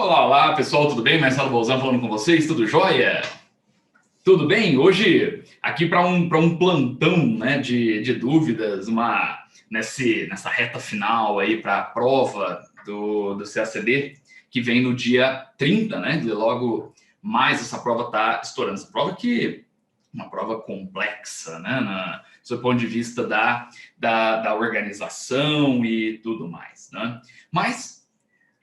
Olá, olá, pessoal, tudo bem? Marcelo Bolzan falando com vocês, tudo jóia? Tudo bem? Hoje, aqui para um plantão, né, de dúvidas, nessa reta final aí para a prova do CACD, que vem no dia 30, né? Logo mais essa prova está estourando. Essa prova que uma prova complexa, né, do seu ponto de vista da organização e tudo mais, né? Mas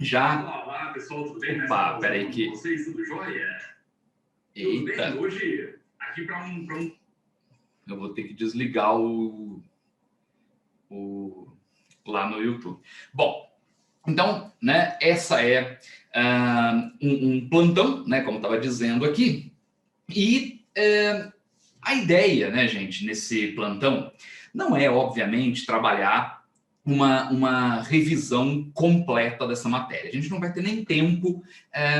já... Olá, pessoal, tudo bem? Opa, peraí que... Vocês, tudo jóia? Eita. Tudo bem? Hoje, aqui para Eu vou ter que desligar lá no YouTube. Bom, então, né, essa é um plantão, né, como eu estava dizendo aqui. E a ideia, né, gente, nesse plantão, não é, obviamente, trabalhar uma revisão completa dessa matéria. A gente não vai ter nem tempo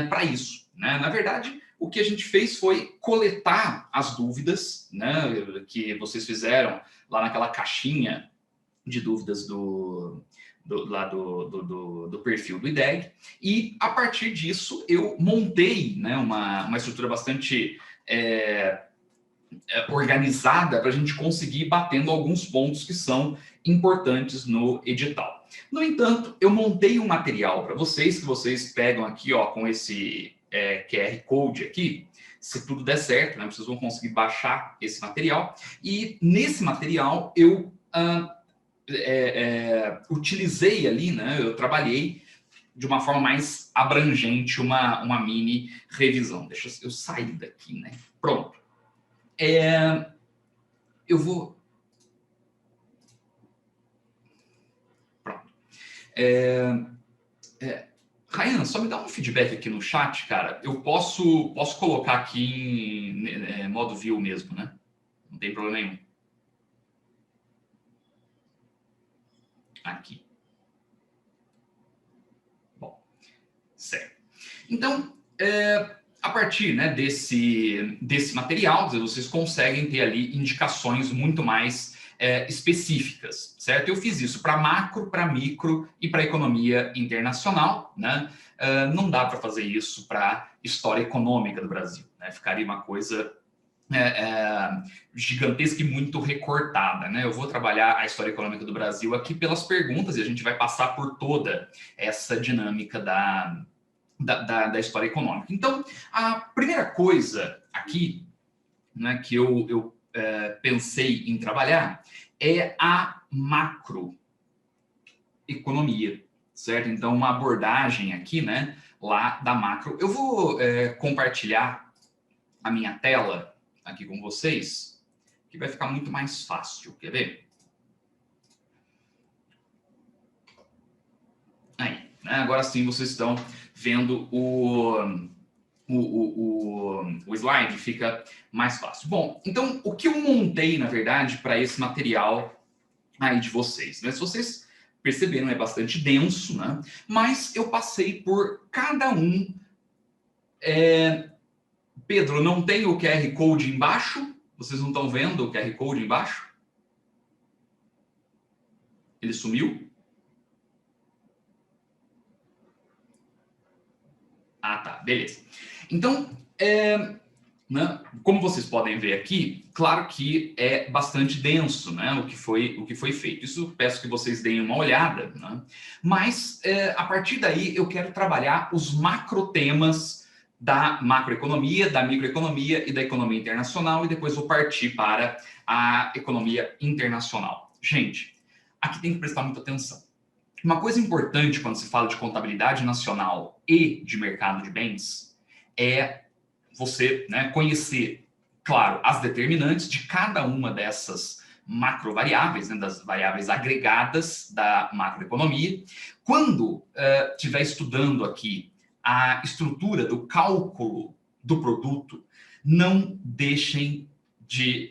para isso, né? Na verdade, o que a gente fez foi coletar as dúvidas, né, que vocês fizeram lá naquela caixinha de dúvidas do perfil do IDEG, e a partir disso eu montei, né, uma estrutura bastante organizada para a gente conseguir ir batendo alguns pontos que são importantes no edital. No entanto, eu montei um material para vocês, que vocês pegam aqui, ó, com esse QR Code aqui. Se tudo der certo, né, vocês vão conseguir baixar esse material. E nesse material eu utilizei ali, né, eu trabalhei de uma forma mais abrangente uma mini revisão. Deixa eu sair daqui, né? Pronto. Eu vou... Pronto. Ryan, só me dá um feedback aqui no chat, cara. Eu posso colocar aqui em modo view mesmo, né? Não tem problema nenhum. Aqui. Bom, certo. Então, a partir, né, desse material, vocês conseguem ter ali indicações muito mais específicas, certo? Eu fiz isso para macro, para micro e para economia internacional, né? Não dá para fazer isso para história econômica do Brasil, né? Ficaria uma coisa gigantesca e muito recortada, né? Eu vou trabalhar a história econômica do Brasil aqui pelas perguntas e a gente vai passar por toda essa dinâmica da história econômica. Então, a primeira coisa aqui, né, que eu pensei em trabalhar é a macroeconomia, certo? Então, uma abordagem aqui, né, lá da macro. Eu vou compartilhar a minha tela aqui com vocês, que vai ficar muito mais fácil. Quer ver? Aí, né? Agora sim vocês estão vendo o slide, fica mais fácil. Bom, então, o que eu montei, na verdade, para esse material aí de vocês, né? Se vocês perceberam, é bastante denso, né? Mas eu passei por cada um. Pedro, não tem o QR Code embaixo? Vocês não estão vendo o QR Code embaixo? Ele sumiu? Ah, tá, beleza. Então, né, como vocês podem ver aqui, claro que é bastante denso, né, o que foi feito. Isso peço que vocês deem uma olhada, né? Mas, a partir daí, eu quero trabalhar os macrotemas da macroeconomia, da microeconomia e da economia internacional, e depois vou partir para a economia internacional. Gente, aqui tem que prestar muita atenção. Uma coisa importante quando se fala de contabilidade nacional e de mercado de bens é você, né, conhecer, claro, as determinantes de cada uma dessas macrovariáveis, né, das variáveis agregadas da macroeconomia. Quando estiver estudando aqui a estrutura do cálculo do produto, não deixem de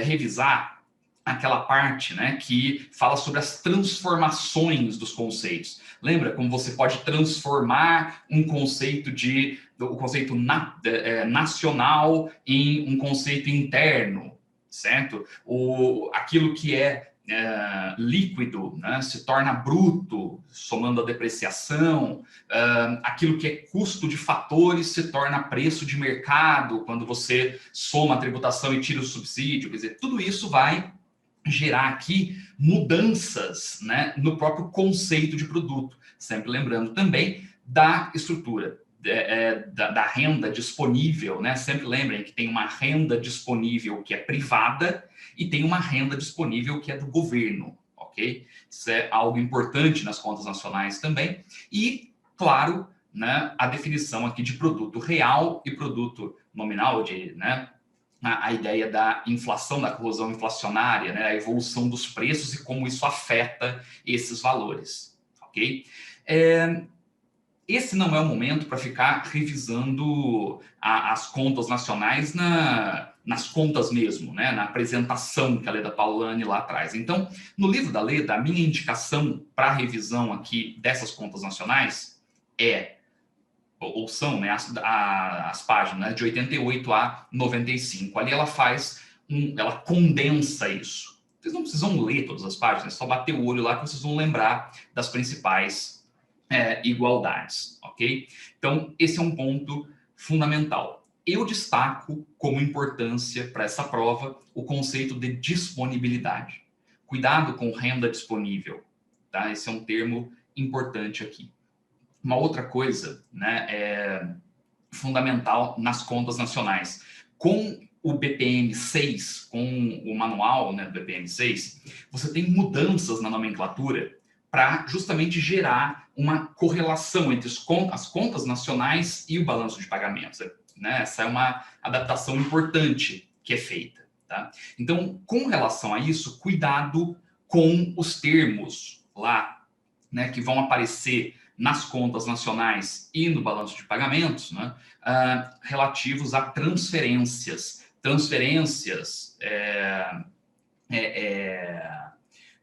revisar aquela parte, né, que fala sobre as transformações dos conceitos. Lembra como você pode transformar um conceito o conceito nacional em um conceito interno, certo? Aquilo que é líquido, né, se torna bruto, somando a depreciação, aquilo que é custo de fatores se torna preço de mercado, quando você soma a tributação e tira o subsídio, quer dizer, tudo isso vai gerar aqui mudanças, né, no próprio conceito de produto, sempre lembrando também da estrutura, da renda disponível, né? Sempre lembrem que tem uma renda disponível que é privada e tem uma renda disponível que é do governo, ok? Isso é algo importante nas contas nacionais também. E, claro, né, a definição aqui de produto real e produto nominal, né, a ideia da inflação, da corrosão inflacionária, né, a evolução dos preços e como isso afeta esses valores, ok? Esse não é o momento para ficar revisando as contas nacionais nas contas mesmo, né? Na apresentação que a Leda Paulani lá traz. Então, no livro da Leda, a minha indicação para a revisão aqui dessas contas nacionais ou são, né, as páginas, né, de 88 a 95. Ali ela ela condensa isso. Vocês não precisam ler todas as páginas, é só bater o olho lá que vocês vão lembrar das principais igualdades, ok? Então, esse é um ponto fundamental. Eu destaco como importância para essa prova o conceito de disponibilidade. Cuidado com renda disponível, tá? Esse é um termo importante aqui. Uma outra coisa, né, fundamental nas contas nacionais. Com o BPM 6, com o manual, né, do BPM 6, você tem mudanças na nomenclatura para justamente gerar uma correlação entre as contas nacionais e o balanço de pagamentos. Né? Essa é uma adaptação importante que é feita. Tá? Então, com relação a isso, cuidado com os termos lá, né, que vão aparecer nas contas nacionais e no balanço de pagamentos, né, relativos a transferências. Transferências,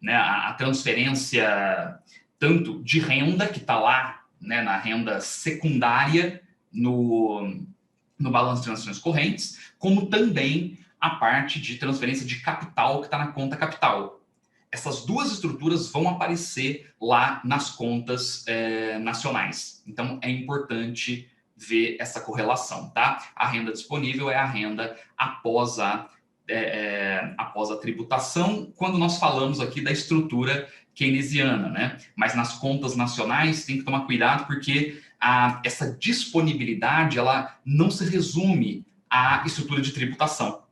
né, a transferência tanto de renda, que está lá, né, na renda secundária, no balanço de transações correntes, como também a parte de transferência de capital que está na conta capital. Essas duas estruturas vão aparecer lá nas contas nacionais. Então, é importante ver essa correlação, tá? A renda disponível é a renda após a tributação, quando nós falamos aqui da estrutura keynesiana, né? Mas nas contas nacionais tem que tomar cuidado porque essa disponibilidade ela não se resume à estrutura de tributação.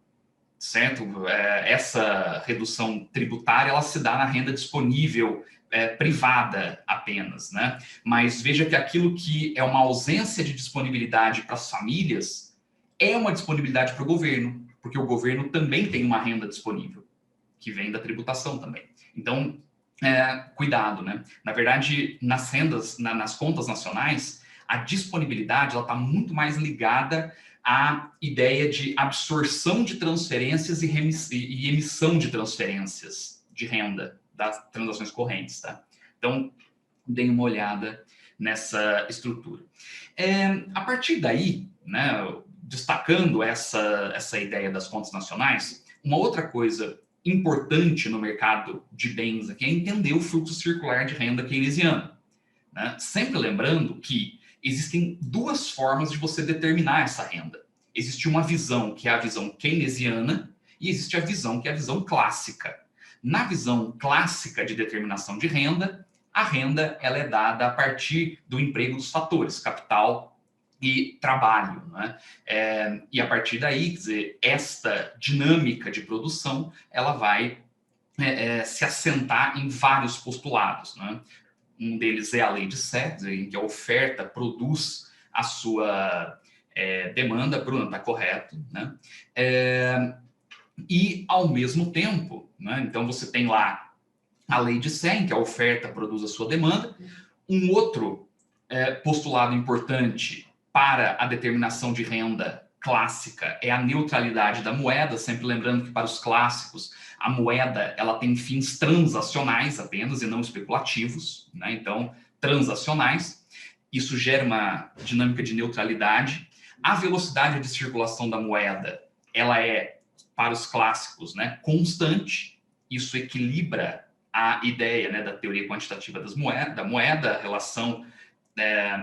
Certo? Essa redução tributária ela se dá na renda disponível privada apenas, né? Mas veja que aquilo que é uma ausência de disponibilidade para as famílias é uma disponibilidade para o governo, porque o governo também tem uma renda disponível, que vem da tributação também. Então, cuidado, né? Na verdade, nas rendas, nas contas nacionais, a disponibilidade ela está muito mais ligada a ideia de absorção de transferências e emissão de transferências de renda das transações correntes, tá? Então, deem uma olhada nessa estrutura. A partir daí, né, destacando essa ideia das contas nacionais, uma outra coisa importante no mercado de bens aqui é entender o fluxo circular de renda keynesiano, né? Sempre lembrando que existem duas formas de você determinar essa renda. Existe uma visão que é a visão keynesiana e existe a visão que é a visão clássica. Na visão clássica de determinação de renda, a renda ela é dada a partir do emprego dos fatores, capital e trabalho, né? E a partir daí, quer dizer, esta dinâmica de produção ela vai se assentar em vários postulados, né? Um deles é a lei de Sé, em que a oferta produz a sua demanda. Bruno, está correto, né? E, ao mesmo tempo, né, então você tem lá a lei de Sé, em que a oferta produz a sua demanda. Um outro postulado importante para a determinação de renda clássica é a neutralidade da moeda, sempre lembrando que para os clássicos a moeda ela tem fins transacionais apenas e não especulativos, né? Então, transacionais. Isso gera uma dinâmica de neutralidade. A velocidade de circulação da moeda, ela é, para os clássicos, né, constante. isso equilibra a ideia, né, da teoria quantitativa da moeda, a relação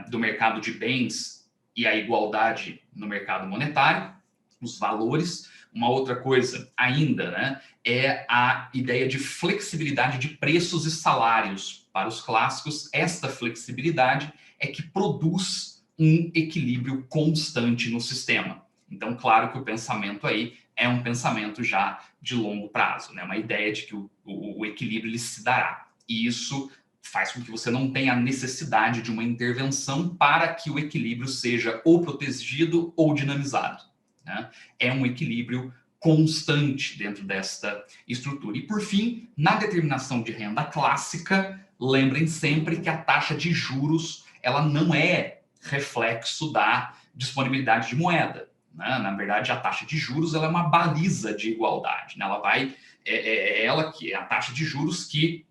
do mercado de bens e a igualdade no mercado monetário, os valores. Uma outra coisa ainda, né, é a ideia de flexibilidade de preços e salários para os clássicos. Esta flexibilidade é que produz um equilíbrio constante no sistema. Então, claro que o pensamento aí é um pensamento já de longo prazo, né? Uma ideia de que o equilíbrio ele se dará. E isso faz com que você não tenha a necessidade de uma intervenção para que o equilíbrio seja ou protegido ou dinamizado, né? É um equilíbrio constante dentro desta estrutura. E, por fim, na determinação de renda clássica, lembrem sempre que a taxa de juros ela não é reflexo da disponibilidade de moeda, né? Na verdade, a taxa de juros ela é uma baliza de igualdade, né? Ela vai, ela que é a taxa de juros que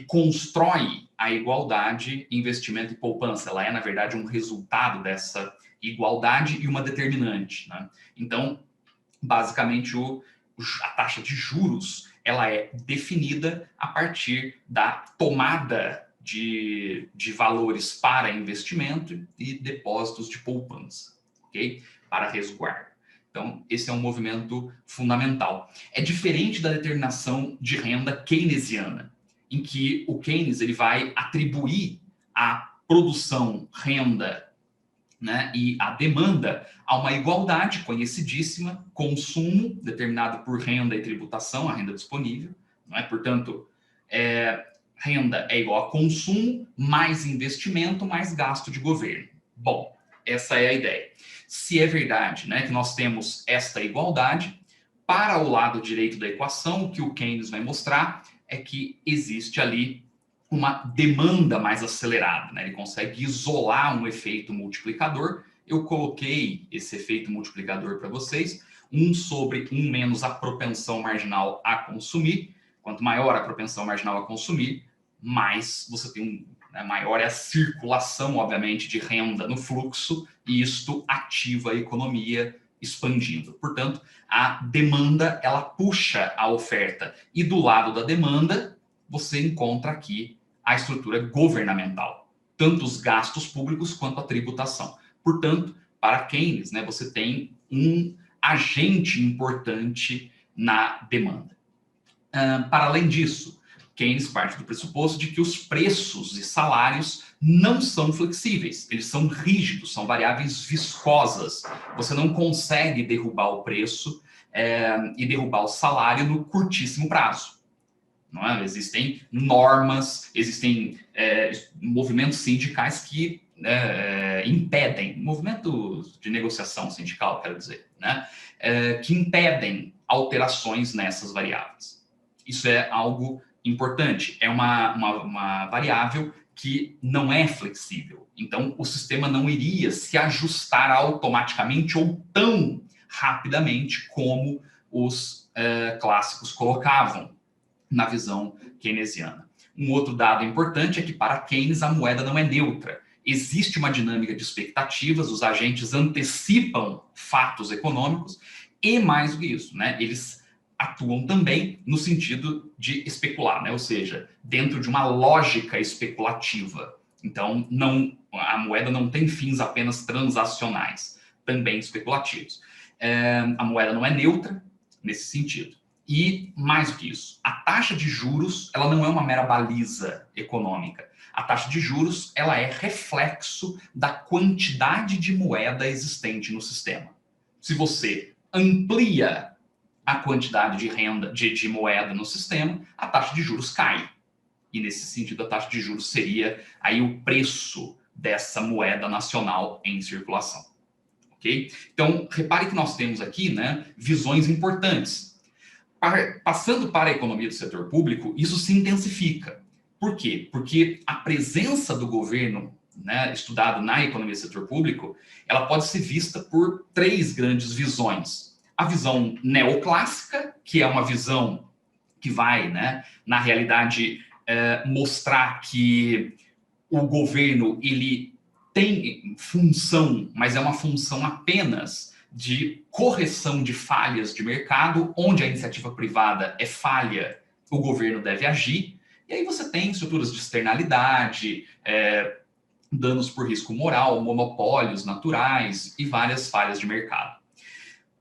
constrói a igualdade, investimento e poupança. Ela é, na verdade, um resultado dessa igualdade e uma determinante, né? Então, basicamente, a taxa de juros ela é definida a partir da tomada de valores para investimento e depósitos de poupança, ok? Para resguardo. Então, esse é um movimento fundamental. É diferente da determinação de renda keynesiana, em que o Keynes ele vai atribuir a produção, renda, né, e a demanda a uma igualdade conhecidíssima, consumo determinado por renda e tributação, a renda disponível, não é? Portanto, renda é igual a consumo, mais investimento, mais gasto de governo. Bom, essa é a ideia. Se é verdade, né, que nós temos esta igualdade, para o lado direito da equação, o que o Keynes vai mostrar é que existe ali uma demanda mais acelerada, né? Ele consegue isolar um efeito multiplicador. Eu coloquei esse efeito multiplicador para vocês, 1 sobre 1 menos a propensão marginal a consumir. Quanto maior a propensão marginal a consumir, mais você tem maior é a circulação, obviamente, de renda no fluxo, e isto ativa a economia expandindo. Portanto, a demanda, ela puxa a oferta. E do lado da demanda, você encontra aqui a estrutura governamental, tanto os gastos públicos quanto a tributação. Portanto, para Keynes, né, você tem um agente importante na demanda. Para além disso, Keynes parte do pressuposto de que os preços e salários não são flexíveis, eles são rígidos, são variáveis viscosas. Você não consegue derrubar o preço e derrubar o salário no curtíssimo prazo. Não é? Existem normas, existem movimentos sindicais que impedem, movimentos de negociação sindical, quero dizer, né? Que impedem alterações nessas variáveis. Isso é algo importante, é uma variável que não é flexível. Então, o sistema não iria se ajustar automaticamente ou tão rapidamente como os clássicos colocavam na visão keynesiana. Um outro dado importante é que, para Keynes, a moeda não é neutra. Existe uma dinâmica de expectativas, os agentes antecipam fatos econômicos e, mais do que isso, né, eles atuam também no sentido de especular, né, ou seja, dentro de uma lógica especulativa. Então, a moeda não tem fins apenas transacionais, também especulativos. A moeda não é neutra nesse sentido. E, mais do que isso, a taxa de juros ela não é uma mera baliza econômica. A taxa de juros ela é reflexo da quantidade de moeda existente no sistema. Se você amplia a quantidade de renda, de moeda no sistema, a taxa de juros cai. E, nesse sentido, a taxa de juros seria aí o preço dessa moeda nacional em circulação. Ok? Então, repare que nós temos aqui, né, visões importantes. Passando para a economia do setor público, isso se intensifica. Por quê? Porque a presença do governo, né, estudado na economia do setor público, ela pode ser vista por 3 grandes visões. A visão neoclássica, que é uma visão que vai, né, na realidade, mostrar que o governo ele tem função, mas é uma função apenas de correção de falhas de mercado, onde a iniciativa privada é falha, o governo deve agir. E aí você tem estruturas de externalidade, danos por risco moral, monopólios naturais e várias falhas de mercado.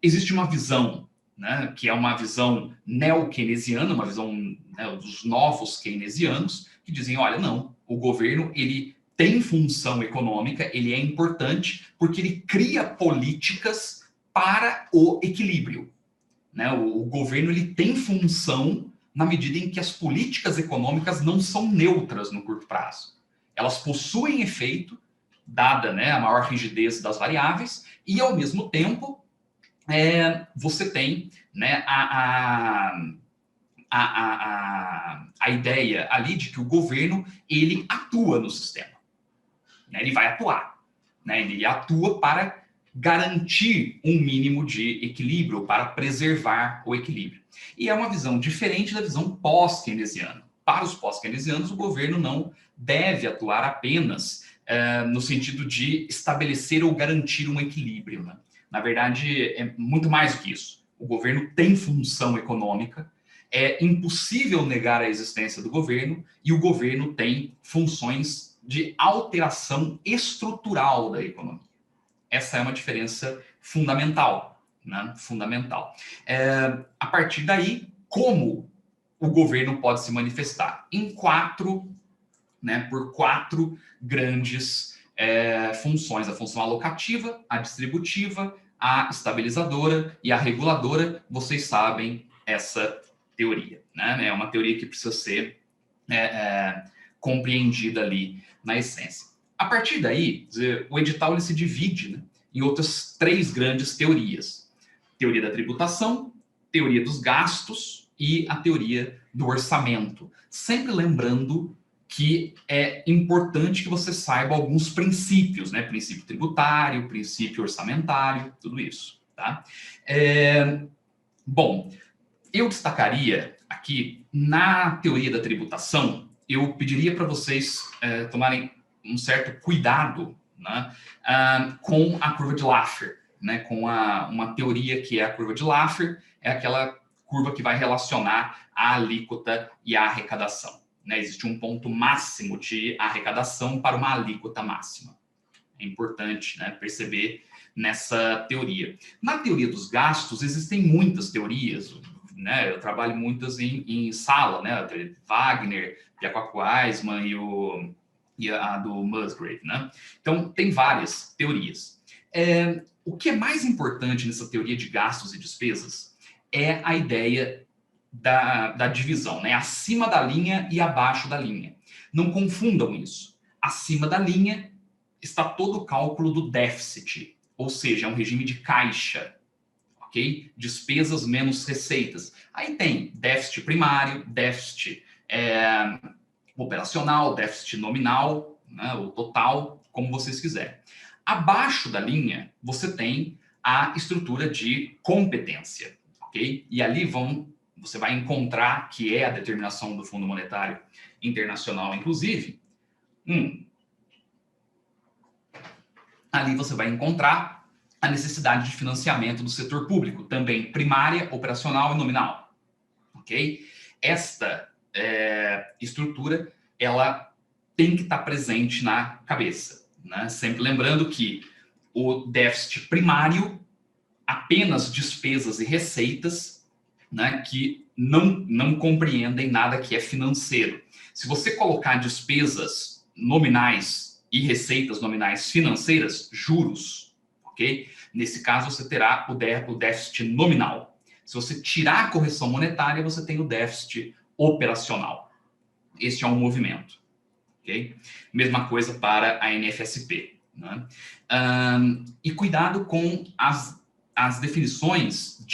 Existe uma visão, né, que é uma visão neo-keynesiana, uma visão, né, dos novos keynesianos, que dizem, olha, não, o governo ele tem função econômica, ele é importante porque ele cria políticas para o equilíbrio. Né? O governo ele tem função na medida em que as políticas econômicas não são neutras no curto prazo. Elas possuem efeito, dada, né, a maior rigidez das variáveis, e ao mesmo tempo você tem, né, a ideia ali de que o governo ele atua no sistema, né? Ele vai atuar, né? Ele atua para garantir um mínimo de equilíbrio, para preservar o equilíbrio. E é uma visão diferente da visão pós-keynesiana. Para os pós-keynesianos, o governo não deve atuar apenas no sentido de estabelecer ou garantir um equilíbrio, né? Na verdade, é muito mais do que isso. O governo tem função econômica, é impossível negar a existência do governo, e o governo tem funções de alteração estrutural da economia. Essa é uma diferença fundamental, né? Fundamental. A partir daí, como o governo pode se manifestar? Em por quatro grandes funções: a função alocativa, a distributiva, a estabilizadora e a reguladora. Vocês sabem essa teoria, né? É uma teoria que precisa ser compreendida ali na essência. A partir daí, o edital ele se divide, né, em outras três grandes teorias: teoria da tributação, teoria dos gastos e a teoria do orçamento. Sempre lembrando que é importante que você saiba alguns princípios, né? Princípio tributário, princípio orçamentário, tudo isso, tá? Bom, eu destacaria aqui, na teoria da tributação, eu pediria para vocês tomarem um certo cuidado, né, com a curva de Laffer, né, com uma teoria que é a curva de Laffer, é aquela curva que vai relacionar a alíquota e a arrecadação. Né? Existe um ponto máximo de arrecadação para uma alíquota máxima. É importante, né, perceber nessa teoria. Na teoria dos gastos, existem muitas teorias, né? Eu trabalho muitas em sala, né? A teoria de Wagner, Jacob Weismann e a do Musgrave, né? Então, tem várias teorias. O que é mais importante nessa teoria de gastos e despesas é a ideia da divisão, né? Acima da linha e abaixo da linha. Não confundam isso. Acima da linha está todo o cálculo do déficit, ou seja, é um regime de caixa, ok? Despesas menos receitas. Aí tem déficit primário, déficit operacional, déficit nominal, né, o total, como vocês quiserem. Abaixo da linha, você tem a estrutura de competência, ok? E ali você vai encontrar, que é a determinação do Fundo Monetário Internacional, inclusive, ali você vai encontrar a necessidade de financiamento do setor público, também primária, operacional e nominal, ok? Esta estrutura, ela tem que estar presente na cabeça, né? Sempre lembrando que o déficit primário, apenas despesas e receitas, né, que não compreendem nada que é financeiro. Se você colocar despesas nominais e receitas nominais financeiras, juros, ok? Nesse caso, você terá o déficit nominal. Se você tirar a correção monetária, você tem o déficit operacional. Este é um movimento, ok? Mesma coisa para a NFSP, né? E cuidado com as definições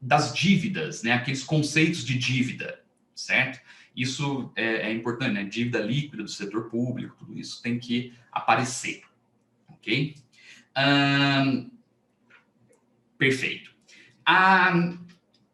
das dívidas, né? Aqueles conceitos de dívida, certo? Isso é importante, né? Dívida líquida do setor público, tudo isso tem que aparecer, ok? Perfeito.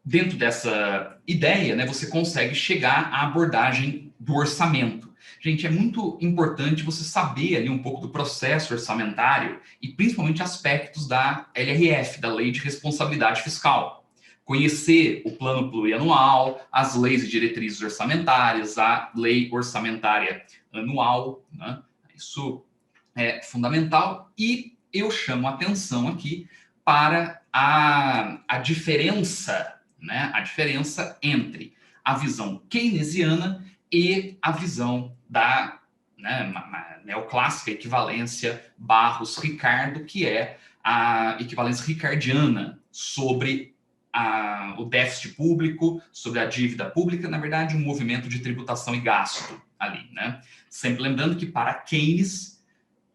Dentro dessa ideia, né, você consegue chegar à abordagem do orçamento. Gente, é muito importante você saber ali um pouco do processo orçamentário e principalmente aspectos da LRF, da Lei de Responsabilidade Fiscal. Conhecer o plano plurianual, as leis e diretrizes orçamentárias, a lei orçamentária anual, né? Isso é fundamental e eu chamo a atenção aqui para a diferença, né? A diferença entre a visão keynesiana e a visão da, né, neoclássica equivalência Barros-Ricardo, que é a equivalência ricardiana sobre o déficit público, sobre a dívida pública, na verdade, um movimento de tributação e gasto ali, né? Sempre lembrando que para Keynes,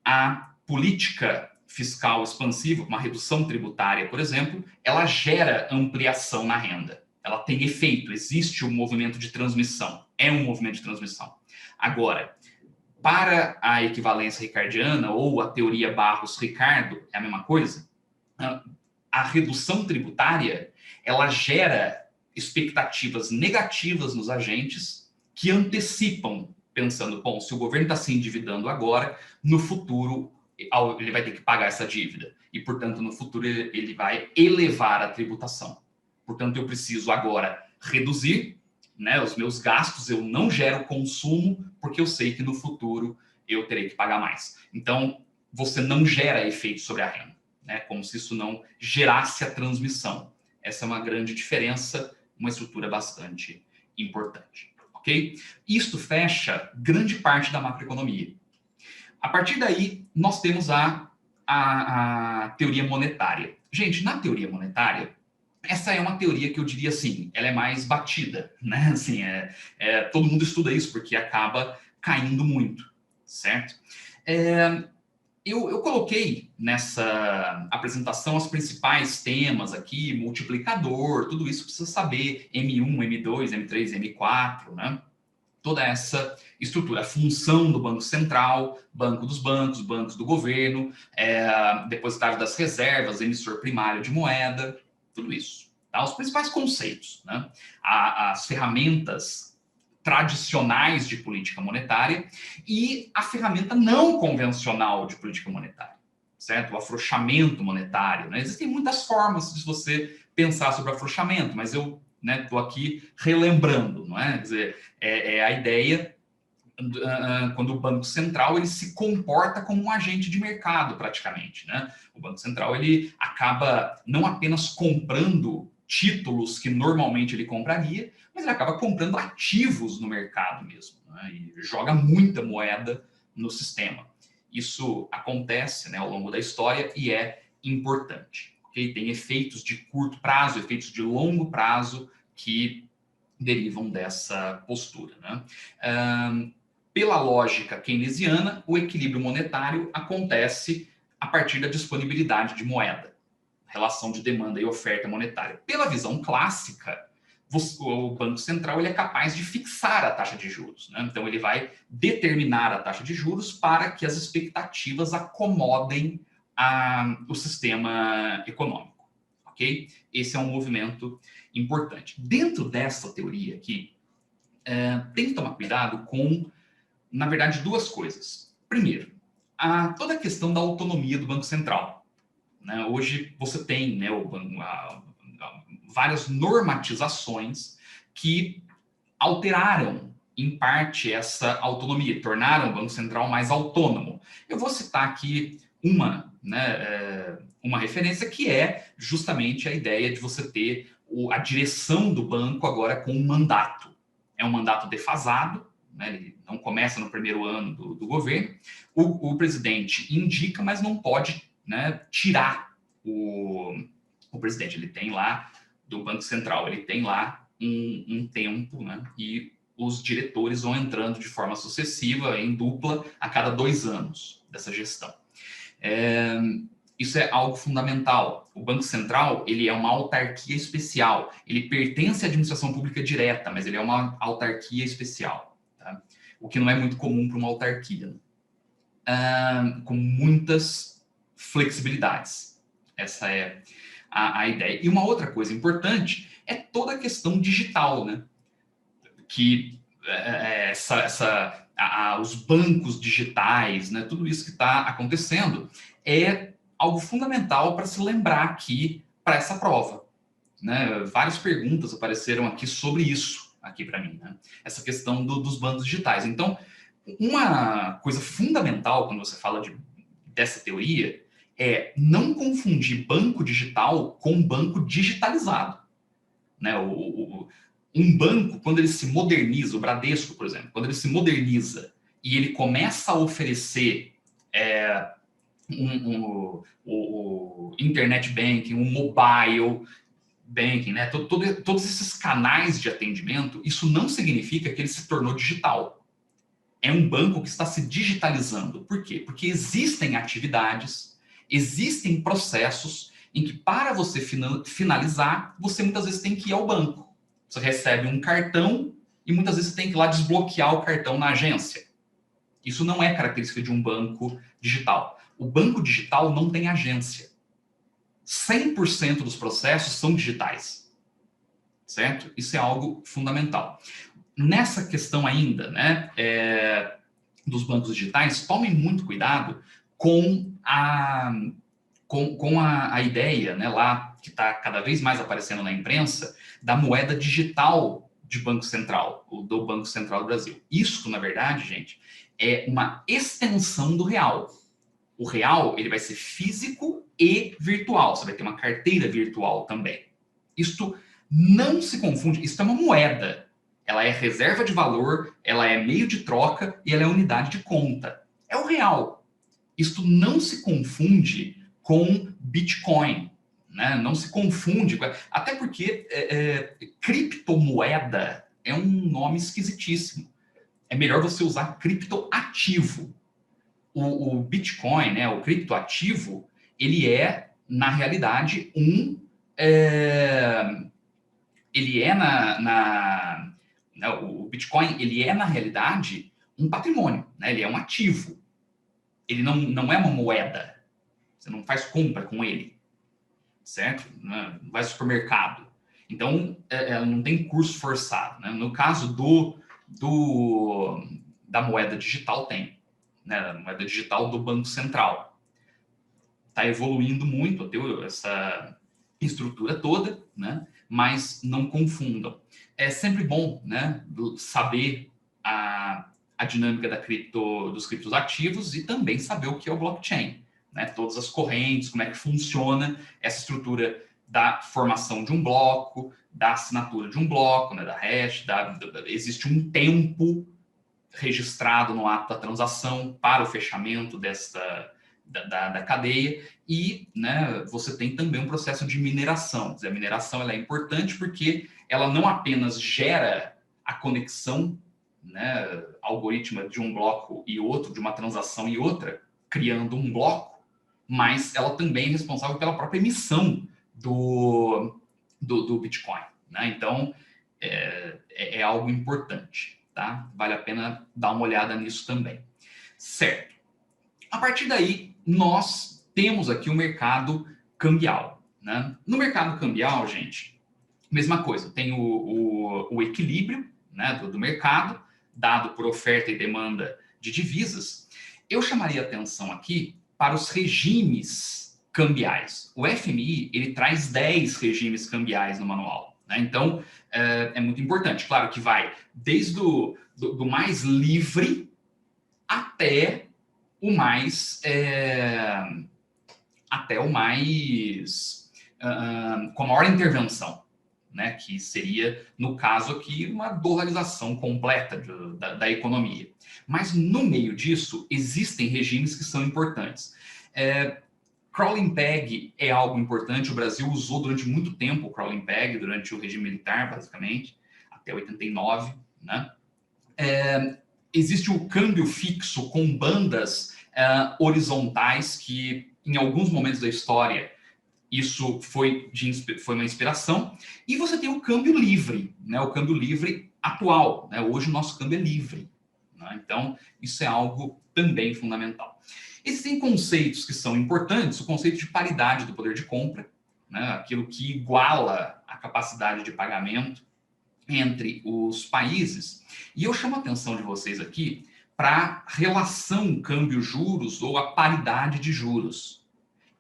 a política fiscal expansiva, uma redução tributária, por exemplo, ela gera ampliação na renda. Ela tem efeito, existe um movimento de transmissão, é um movimento de transmissão. Agora, para a equivalência ricardiana ou a teoria Barros-Ricardo, é a mesma coisa. A redução tributária, ela gera expectativas negativas nos agentes que antecipam, pensando, bom, se o governo está se endividando agora, no futuro ele vai ter que pagar essa dívida. E, portanto, no futuro ele vai elevar a tributação. Portanto, eu preciso agora reduzir, né, os meus gastos, eu não gero consumo, porque eu sei que no futuro eu terei que pagar mais. Então, você não gera efeito sobre a renda, né, como se isso não gerasse a transmissão. Essa é uma grande diferença, uma estrutura bastante importante. Ok? Isto fecha grande parte da macroeconomia. A partir daí, nós temos a teoria monetária. Gente, na teoria monetária, essa é uma teoria que eu diria assim, ela é mais batida, né? Assim, todo mundo estuda isso porque acaba caindo muito, certo? Eu coloquei nessa apresentação os principais temas aqui, multiplicador, tudo isso precisa saber, M1, M2, M3, M4, né? Toda essa estrutura, a função do Banco Central, Banco dos Bancos, bancos do governo, depositário das reservas, emissor primário de moeda, tudo isso. Tá? Os principais conceitos, né? As ferramentas tradicionais de política monetária e a ferramenta não convencional de política monetária, certo? O afrouxamento monetário, né? Existem muitas formas de você pensar sobre afrouxamento, mas eu estou aqui relembrando, não é? Quer dizer, é a ideia quando o Banco Central ele se comporta como um agente de mercado, praticamente, né? O Banco Central ele acaba não apenas comprando títulos que normalmente ele compraria, mas ele acaba comprando ativos no mercado mesmo, né? E joga muita moeda no sistema. Isso acontece, né, ao longo da história e é importante. Okay? Tem efeitos de curto prazo, efeitos de longo prazo que derivam dessa postura, né? Pela lógica keynesiana, o equilíbrio monetário acontece a partir da disponibilidade de moeda, relação de demanda e oferta monetária. Pela visão clássica, o Banco Central ele é capaz de fixar a taxa de juros, né? Então, ele vai determinar a taxa de juros para que as expectativas acomodem o sistema econômico, ok? Esse é um movimento importante. Dentro dessa teoria aqui, tem que tomar cuidado com, na verdade, duas coisas. Primeiro, toda a questão da autonomia do Banco Central, né? Hoje você tem, né, várias normatizações que alteraram, em parte, essa autonomia, tornaram o Banco Central mais autônomo. Eu vou citar aqui uma referência que é justamente a ideia de você ter a direção do banco agora com um mandato. É um mandato defasado, né? Ele não começa no primeiro ano do governo. O presidente indica, mas não pode, né, tirar o presidente. Ele tem lá, do Banco Central, ele tem lá um tempo, né? E os diretores vão entrando de forma sucessiva, em dupla, a cada 2 anos dessa gestão. Isso é algo fundamental. O Banco Central ele é uma autarquia especial. Ele pertence à administração pública direta, mas ele é uma autarquia especial. Tá? O que não é muito comum para uma autarquia. Com muitas flexibilidades. Essa é a ideia. E uma outra coisa importante é toda a questão digital, né? Que essa os bancos digitais, né, tudo isso que está acontecendo, é algo fundamental para se lembrar aqui para essa prova. Né? Várias perguntas apareceram aqui sobre isso, aqui para mim, né? Essa questão dos bancos digitais. Então, uma coisa fundamental quando você fala dessa teoria é não confundir banco digital com banco digitalizado. Né? Um banco, quando ele se moderniza, o Bradesco, por exemplo, quando ele se moderniza e ele começa a oferecer o internet banking, um mobile banking, né? Todos esses canais de atendimento, isso não significa que ele se tornou digital. É um banco que está se digitalizando. Por quê? Porque existem atividades, existem processos em que, para você finalizar, você muitas vezes tem que ir ao banco. Você recebe um cartão e muitas vezes você tem que ir lá desbloquear o cartão na agência. Isso não é característica de um banco digital. O banco digital não tem agência. 100% dos processos são digitais. Certo? Isso é algo fundamental. Nessa questão ainda, né, dos bancos digitais, tomem muito cuidado com a ideia, né, lá que está cada vez mais aparecendo na imprensa, da moeda digital de Banco Central, do Banco Central do Brasil. Isso, na verdade, gente, é uma extensão do real. O real, ele vai ser físico e virtual. Você vai ter uma carteira virtual também. Isto não se confunde, isso é uma moeda. Ela é reserva de valor, ela é meio de troca e ela é unidade de conta. É o real. Isto não se confunde com Bitcoin. Né? Não se confunde. Até porque criptomoeda é um nome esquisitíssimo. É melhor você usar criptoativo. O Bitcoin, né, o criptoativo, ele é, na realidade, o Bitcoin, ele é, na realidade, um patrimônio, né? Ele é um ativo. Ele não é uma moeda. Você não faz compra com ele, certo? Não vai ao supermercado. Então, ela não tem curso forçado. Né? No caso da moeda digital, tem. Né? A moeda digital do Banco Central. Está evoluindo muito essa estrutura toda, né? Mas não confundam. É sempre bom, né, saber a dinâmica dos criptoativos e também saber o que é o blockchain. Né? Todas as correntes, como é que funciona essa estrutura da formação de um bloco, da assinatura de um bloco, né, da hash, existe um tempo registrado no ato da transação para o fechamento da cadeia e, né, você tem também um processo de mineração. Quer dizer, a mineração ela é importante porque ela não apenas gera a conexão, né, algorítmica de um bloco e outro, de uma transação e outra, criando um bloco, mas ela também é responsável pela própria emissão do Bitcoin. Né? Então, é algo importante. Tá? Vale a pena dar uma olhada nisso também. Certo. A partir daí, nós temos aqui o mercado cambial. Né? No mercado cambial, gente, mesma coisa. Tem o equilíbrio, né, do mercado, dado por oferta e demanda de divisas. Eu chamaria atenção aqui para os regimes cambiais. O FMI, ele traz 10 regimes cambiais no manual. Né? Então, é muito importante. Claro que vai desde do mais livre até o mais com a maior intervenção, né? Que seria, no caso aqui, uma dolarização completa da economia. Mas no meio disso, existem regimes que são importantes. Crawling peg é algo importante. O Brasil usou durante muito tempo o crawling peg, durante o regime militar, basicamente, até 89, né? Existe o câmbio fixo com bandas horizontais que, em alguns momentos da história, isso foi uma inspiração. E você tem o câmbio livre, né? O câmbio livre atual. Né? Hoje o nosso câmbio é livre. Né? Então, isso é algo também fundamental. Existem conceitos que são importantes, o conceito de paridade do poder de compra, né? Aquilo que iguala a capacidade de pagamento entre os países. E eu chamo a atenção de vocês aqui para relação câmbio-juros ou a paridade de juros.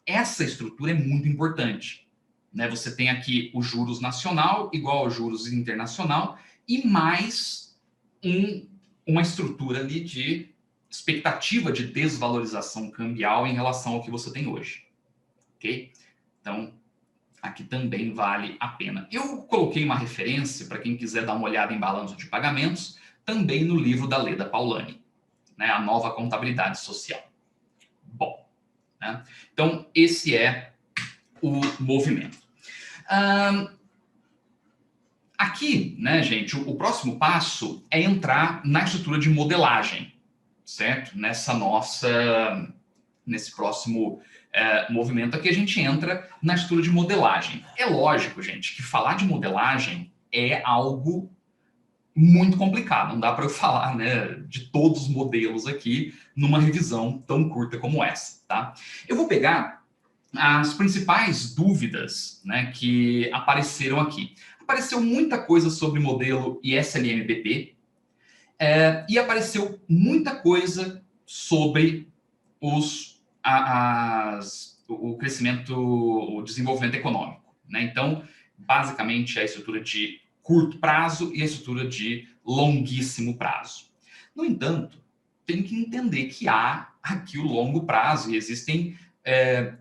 Essa estrutura é muito importante, né? Você tem aqui o juros nacional igual ao juros internacional e mais uma estrutura ali de expectativa de desvalorização cambial em relação ao que você tem hoje, ok? Então, aqui também vale a pena. Eu coloquei uma referência para quem quiser dar uma olhada em balanço de pagamentos, também no livro da Leda Paulani, né, A Nova Contabilidade Social. Bom, né? Então, esse é o movimento. Aqui, né, gente, o próximo passo é entrar na estrutura de modelagem, certo? Nesse próximo movimento aqui, a gente entra na estrutura de modelagem. É lógico, gente, que falar de modelagem é algo muito complicado. Não dá para eu falar, né, de todos os modelos aqui numa revisão tão curta como essa, tá? Eu vou pegar as principais dúvidas, né, que apareceram aqui. Apareceu muita coisa sobre modelo ISLM-BP e apareceu muita coisa sobre o crescimento, o desenvolvimento econômico, né? Então, basicamente, a estrutura de curto prazo e a estrutura de longuíssimo prazo. No entanto, tem que entender que há aqui o longo prazo e existem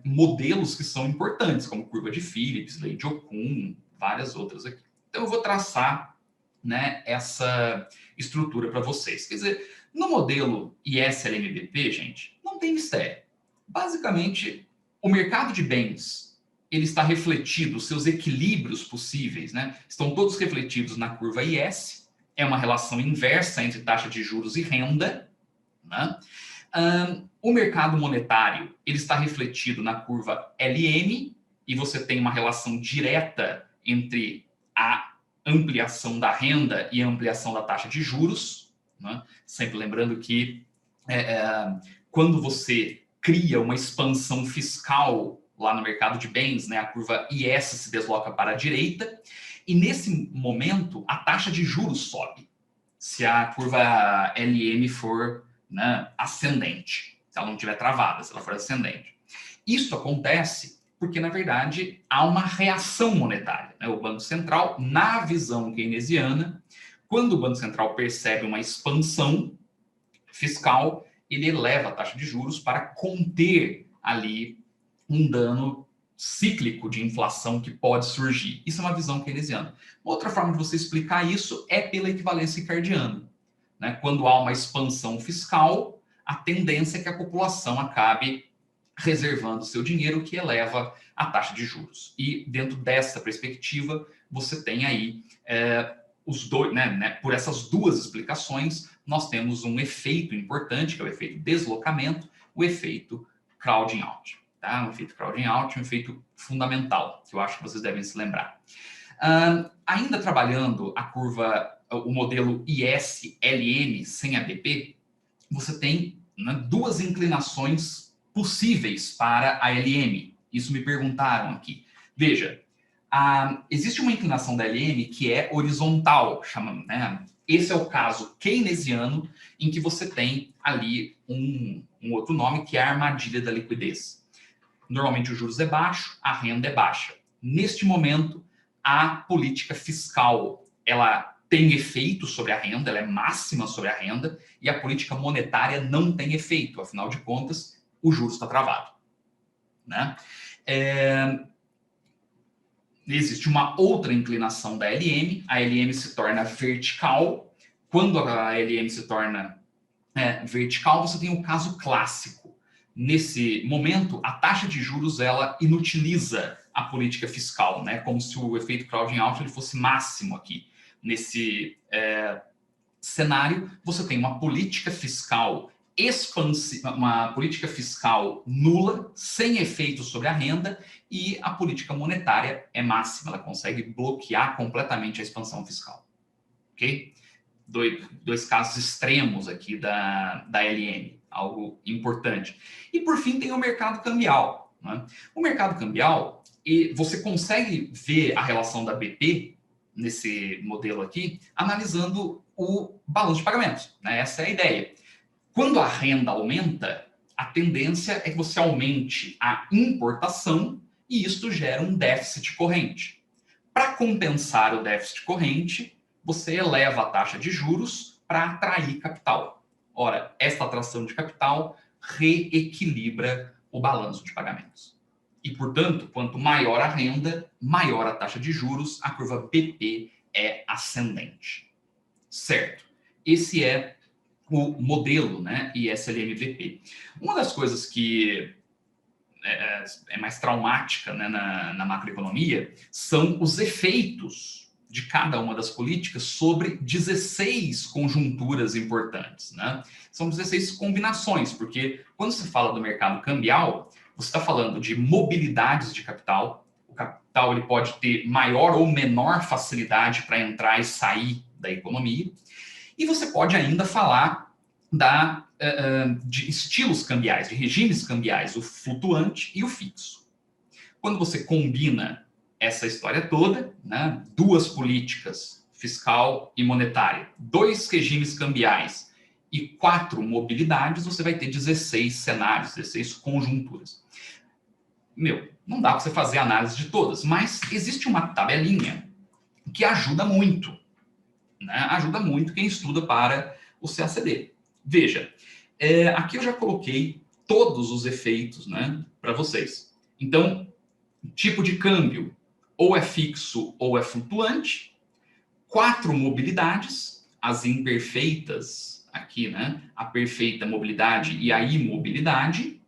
modelos que são importantes, como curva de Phillips, lei de Okun, várias outras aqui. Então, eu vou traçar, né, essa estrutura para vocês. Quer dizer, no modelo ISLM-BP, gente, não tem mistério. Basicamente, o mercado de bens, ele está refletido, os seus equilíbrios possíveis, né, estão todos refletidos na curva IS, é uma relação inversa entre taxa de juros e renda, né? O mercado monetário, ele está refletido na curva LM, e você tem uma relação direta entre a ampliação da renda e a ampliação da taxa de juros, né? Sempre lembrando que quando você cria uma expansão fiscal lá no mercado de bens, né, a curva IS se desloca para a direita, e nesse momento a taxa de juros sobe, se a curva LM for, né, ascendente, se ela não estiver travada, se ela for ascendente. Isso acontece porque, na verdade, há uma reação monetária, né? O Banco Central, na visão keynesiana, quando o Banco Central percebe uma expansão fiscal, ele eleva a taxa de juros para conter ali um dano cíclico de inflação que pode surgir. Isso é uma visão keynesiana. Outra forma de você explicar isso é pela equivalência ricardiana, né? Quando há uma expansão fiscal, a tendência é que a população acabe reservando seu dinheiro, que eleva a taxa de juros. E dentro dessa perspectiva, você tem aí os dois, né, por essas duas explicações, nós temos um efeito importante, que é o efeito deslocamento, o efeito crowding out. Tá? O efeito crowding out é um efeito fundamental, que eu acho que vocês devem se lembrar. Ainda trabalhando a curva, o modelo IS-LM sem ABP, você tem, né, duas inclinações possíveis para a LM. Isso me perguntaram aqui. Veja, existe uma inclinação da LM que é horizontal, né? Esse é o caso keynesiano, em que você tem ali um outro nome, que é a armadilha da liquidez. Normalmente o juros é baixo, a renda é baixa. Neste momento, a política fiscal, ela tem efeito sobre a renda, ela é máxima sobre a renda, e a política monetária não tem efeito, afinal de contas, o juros está travado, né? Existe uma outra inclinação da LM, a LM se torna vertical. Quando a LM se torna vertical, você tem um caso clássico. Nesse momento, a taxa de juros, ela inutiliza a política fiscal, né? Como se o efeito crowding out ele fosse máximo aqui. Nesse cenário, você tem uma política fiscal expansiva, uma política fiscal nula, sem efeito sobre a renda, e a política monetária é máxima, ela consegue bloquear completamente a expansão fiscal. Ok? Dois casos extremos aqui da LM, algo importante. E, por fim, tem o mercado cambial, né? O mercado cambial, e você consegue ver a relação da BP, nesse modelo aqui, analisando o balanço de pagamentos, né? Essa é a ideia. Quando a renda aumenta, a tendência é que você aumente a importação e isto gera um déficit corrente. Para compensar o déficit corrente, você eleva a taxa de juros para atrair capital. Ora, esta atração de capital reequilibra o balanço de pagamentos. E, portanto, quanto maior a renda, maior a taxa de juros, a curva BP é ascendente. Certo? Esse é o modelo, né, ISLM-BP. Uma das coisas que é mais traumática, né, na macroeconomia são os efeitos de cada uma das políticas sobre 16 conjunturas importantes, né? São 16 combinações, porque quando se fala do mercado cambial, você está falando de mobilidades de capital. O capital ele pode ter maior ou menor facilidade para entrar e sair da economia. E você pode ainda falar de estilos cambiais, de regimes cambiais, o flutuante e o fixo. Quando você combina essa história toda, né, duas políticas, fiscal e monetária, 2 regimes cambiais e 4 mobilidades, você vai ter 16 cenários, 16 conjunturas. Não dá para você fazer análise de todas, mas existe uma tabelinha que ajuda muito, né? Ajuda muito quem estuda para o CACD. Veja, aqui eu já coloquei todos os efeitos, né, para vocês. Então, tipo de câmbio, ou é fixo ou é flutuante. 4 mobilidades, as imperfeitas aqui, né, a perfeita mobilidade e a imobilidade,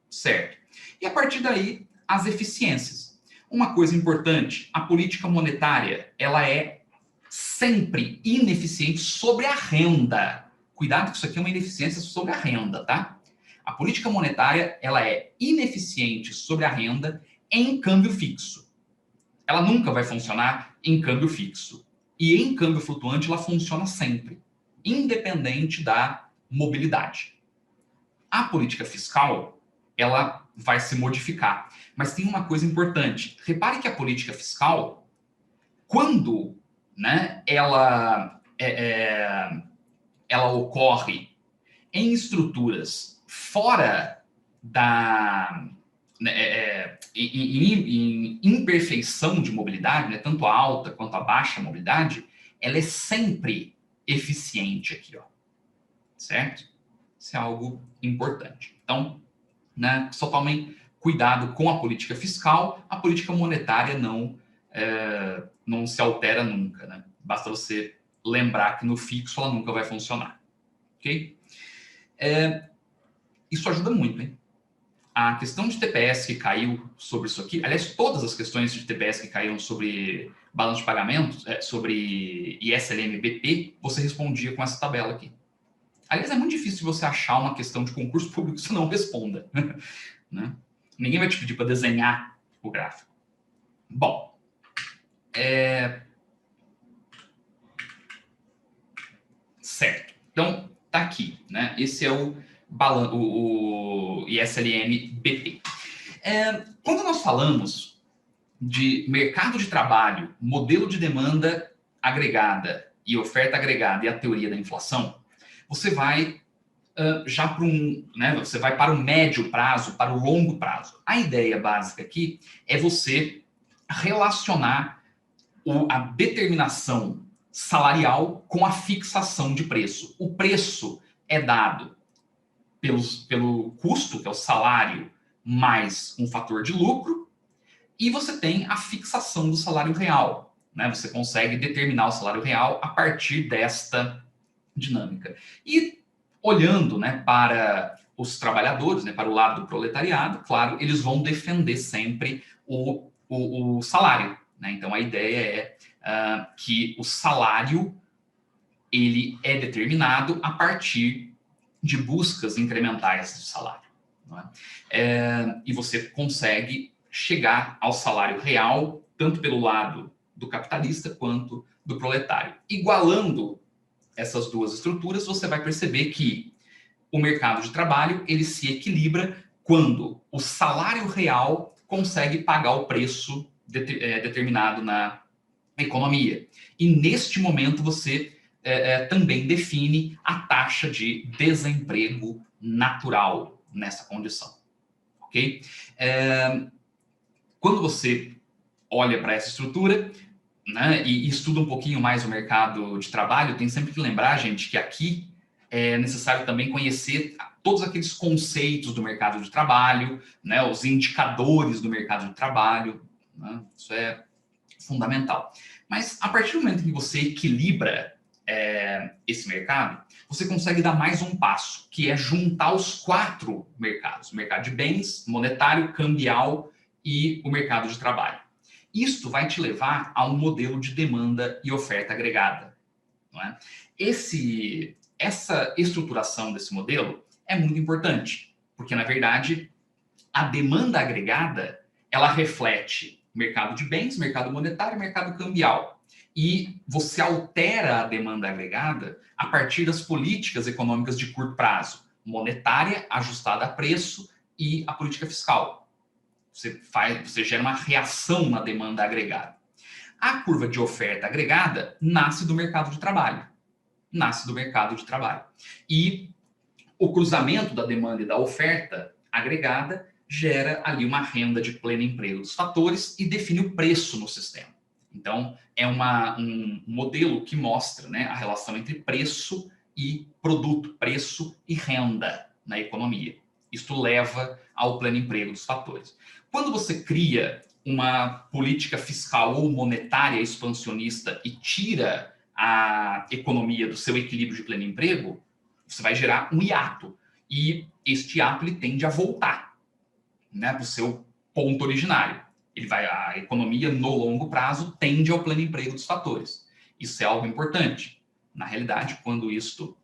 certo? E a partir daí, as eficiências. Uma coisa importante, a política monetária, ela é sempre ineficiente sobre a renda. Cuidado que isso aqui é uma ineficiência sobre a renda, tá? A política monetária, ela é ineficiente sobre a renda em câmbio fixo. Ela nunca vai funcionar em câmbio fixo. E em câmbio flutuante, ela funciona sempre, independente da mobilidade. A política fiscal, ela vai se modificar. Mas tem uma coisa importante. Repare que a política fiscal, quando, né, ela ocorre em estruturas fora da em imperfeição de mobilidade, né, tanto a alta quanto a baixa mobilidade, ela é sempre eficiente aqui, ó, certo? Isso é algo importante. Então, né, só tomem cuidado com a política fiscal, a política monetária não se altera nunca, né? Basta você lembrar que no fixo ela nunca vai funcionar, ok? Isso ajuda muito, hein? A questão de TPS que caiu sobre isso aqui, aliás, todas as questões de TPS que caíram sobre balanço de pagamentos, sobre ISLM-BP, você respondia com essa tabela aqui. Aliás, é muito difícil você achar uma questão de concurso público que você não responda, né? Ninguém vai te pedir para desenhar o gráfico. Bom, certo. Então, tá aqui, né? Esse é o ISLM-BP. Quando nós falamos de mercado de trabalho, modelo de demanda agregada e oferta agregada e a teoria da inflação, você vai já para você vai para o médio prazo, para o longo prazo. A ideia básica aqui é você relacionar a determinação salarial com a fixação de preço. O preço é dado pelo custo, que é o salário, mais um fator de lucro, e você tem a fixação do salário real, né? Você consegue determinar o salário real a partir desta dinâmica. E olhando, né, para os trabalhadores, né, para o lado do proletariado, claro, eles vão defender sempre o salário, né? Então a ideia é que o salário ele é determinado a partir de buscas incrementais de salário, não é? E você consegue chegar ao salário real tanto pelo lado do capitalista quanto do proletário. Igualando essas duas estruturas, você vai perceber que o mercado de trabalho ele se equilibra quando o salário real consegue pagar o preço determinado na economia. E neste momento você também define a taxa de desemprego natural nessa condição, ok? Quando você olha para essa estrutura, né, e estuda um pouquinho mais o mercado de trabalho, tem sempre que lembrar, gente, que aqui é necessário também conhecer todos aqueles conceitos do mercado de trabalho, né, os indicadores do mercado de trabalho, né, isso é fundamental. Mas a partir do momento que você equilibra esse mercado, você consegue dar mais um passo, que é juntar os 4 mercados: o mercado de bens, monetário, cambial e o mercado de trabalho. Isto vai te levar a um modelo de demanda e oferta agregada, não é? Essa estruturação desse modelo é muito importante, porque, na verdade, a demanda agregada, ela reflete mercado de bens, mercado monetário e mercado cambial. E você altera a demanda agregada a partir das políticas econômicas de curto prazo, monetária, ajustada a preço, e a política fiscal. Você gera uma reação na demanda agregada. A curva de oferta agregada nasce do mercado de trabalho. E o cruzamento da demanda e da oferta agregada gera ali uma renda de pleno emprego dos fatores e define o preço no sistema. Então, é um modelo que mostra, né, a relação entre preço e produto, preço e renda na economia. Isto leva ao pleno emprego dos fatores. Quando você cria uma política fiscal ou monetária expansionista e tira a economia do seu equilíbrio de pleno emprego, você vai gerar um hiato. E este hiato ele tende a voltar, né, para o seu ponto originário. A economia, no longo prazo, tende ao pleno emprego dos fatores. Isso é algo importante. Na realidade, quando isto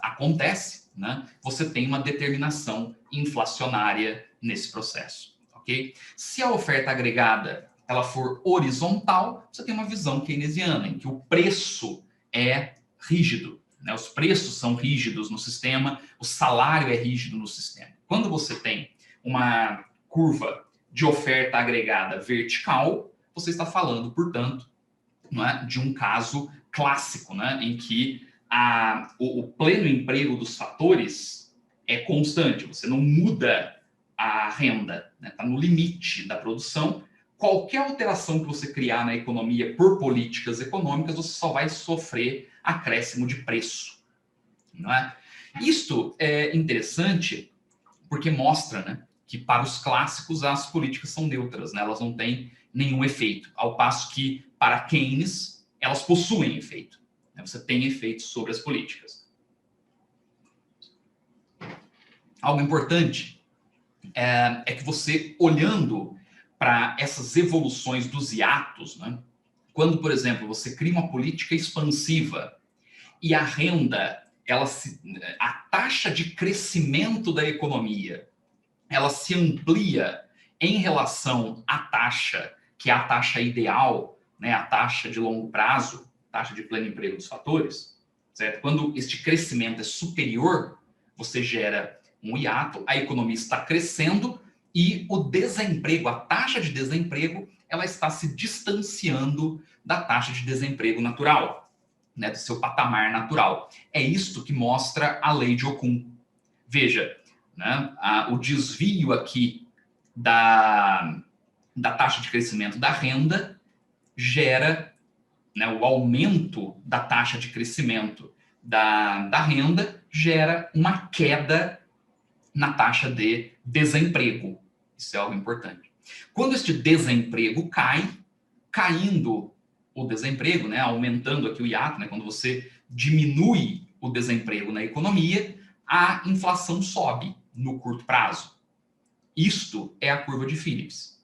acontece, né, você tem uma determinação inflacionária nesse processo, ok? Se a oferta agregada ela for horizontal, você tem uma visão keynesiana, em que o preço é rígido, né? Os preços são rígidos no sistema, o salário é rígido no sistema. Quando você tem uma curva de oferta agregada vertical, você está falando, portanto, não é, de um caso clássico, né, em que o pleno emprego dos fatores é constante, você não muda a renda, está, né, no limite da produção. Qualquer alteração que você criar na economia por políticas econômicas, você só vai sofrer acréscimo de preço, não é? Isto é interessante porque mostra, né, que para os clássicos as políticas são neutras, né? Elas não têm nenhum efeito, ao passo que para Keynes elas possuem efeito, né? Você tem efeitos sobre as políticas. Algo importante é que você, olhando para essas evoluções dos hiatos, né? Quando, por exemplo, você cria uma política expansiva e a renda, a taxa de crescimento da economia, ela se amplia em relação à taxa, que é a taxa ideal, né, a taxa de longo prazo, taxa de pleno emprego dos fatores, certo? Quando este crescimento é superior, você gera um hiato, a economia está crescendo e o desemprego, a taxa de desemprego, ela está se distanciando da taxa de desemprego natural, né, do seu patamar natural. É isto que mostra a lei de Okun. Veja, né, o desvio aqui da taxa de crescimento da renda gera, né, o aumento da taxa de crescimento da renda gera uma queda na taxa de desemprego. Isso é algo importante. Quando este desemprego cai, caindo o desemprego, né, aumentando aqui o hiato, né, quando você diminui o desemprego na economia, a inflação sobe no curto prazo. Isto é a curva de Phillips.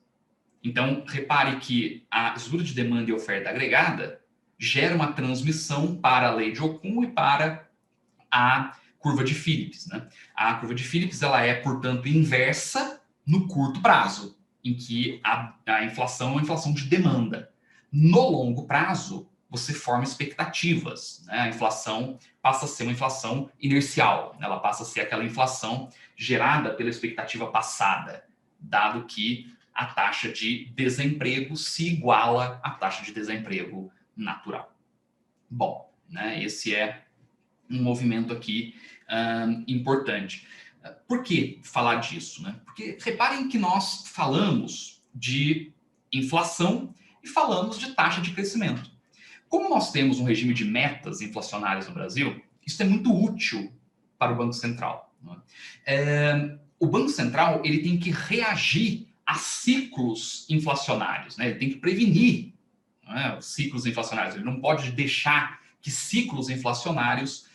Então, repare que a estrutura de demanda e oferta agregada gera uma transmissão para a lei de Okun e para a curva de Phillips, né? A curva de Phillips ela é, portanto, inversa no curto prazo, em que a inflação é uma inflação de demanda. No longo prazo, você forma expectativas, né? A inflação passa a ser uma inflação inercial, né? Ela passa a ser aquela inflação gerada pela expectativa passada, dado que a taxa de desemprego se iguala à taxa de desemprego natural. Bom, né? Esse é um movimento aqui importante. Por que falar disso, né? Porque reparem que nós falamos de inflação e falamos de taxa de crescimento. Como nós temos um regime de metas inflacionárias no Brasil, isso é muito útil para o Banco Central, né? O Banco Central ele tem que reagir a ciclos inflacionários, né? Ele tem que prevenir, né, os ciclos inflacionários. Ele não pode deixar que ciclos inflacionários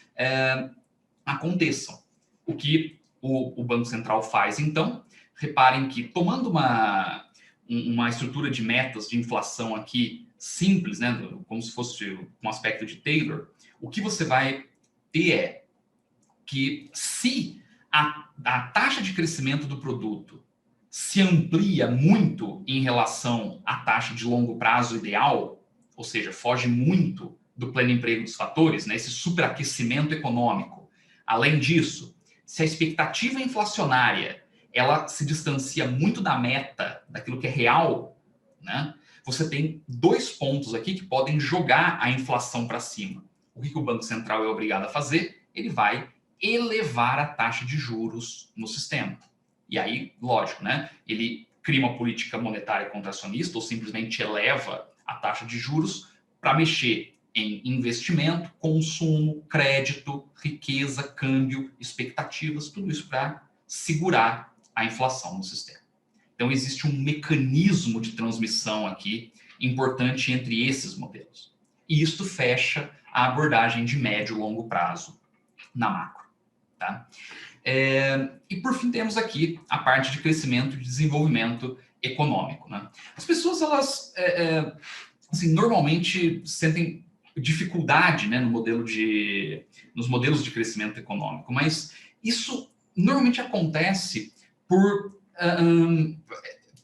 aconteçam. O que o Banco Central faz, então, reparem que tomando uma estrutura de metas de inflação aqui simples, né, como se fosse um aspecto de Taylor, o que você vai ter é que se a taxa de crescimento do produto se amplia muito em relação à taxa de longo prazo ideal, ou seja, foge muito do pleno emprego dos fatores, né, esse superaquecimento econômico. Além disso, se a expectativa inflacionária ela se distancia muito da meta, daquilo que é real, né, você tem dois pontos aqui que podem jogar a inflação para cima. O que o Banco Central é obrigado a fazer? Ele vai elevar a taxa de juros no sistema. E aí, lógico, né, ele cria uma política monetária contracionista ou simplesmente eleva a taxa de juros para mexer em investimento, consumo, crédito, riqueza, câmbio, expectativas, tudo isso para segurar a inflação no sistema. Então, existe um mecanismo de transmissão aqui importante entre esses modelos. E isto fecha a abordagem de médio e longo prazo na macro. Tá? E, por fim, temos aqui a parte de crescimento e desenvolvimento econômico. Né? As pessoas, elas, assim, normalmente sentem dificuldade, né, nos modelos de crescimento econômico, mas isso normalmente acontece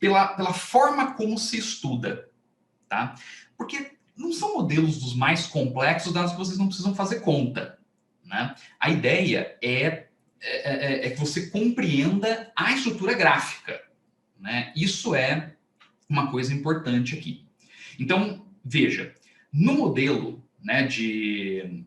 pela forma como se estuda, tá? Porque não são modelos dos mais complexos, dados que vocês não precisam fazer conta, né? A ideia é que você compreenda a estrutura gráfica, né? Isso é uma coisa importante aqui. Então, veja, no modelo, né, de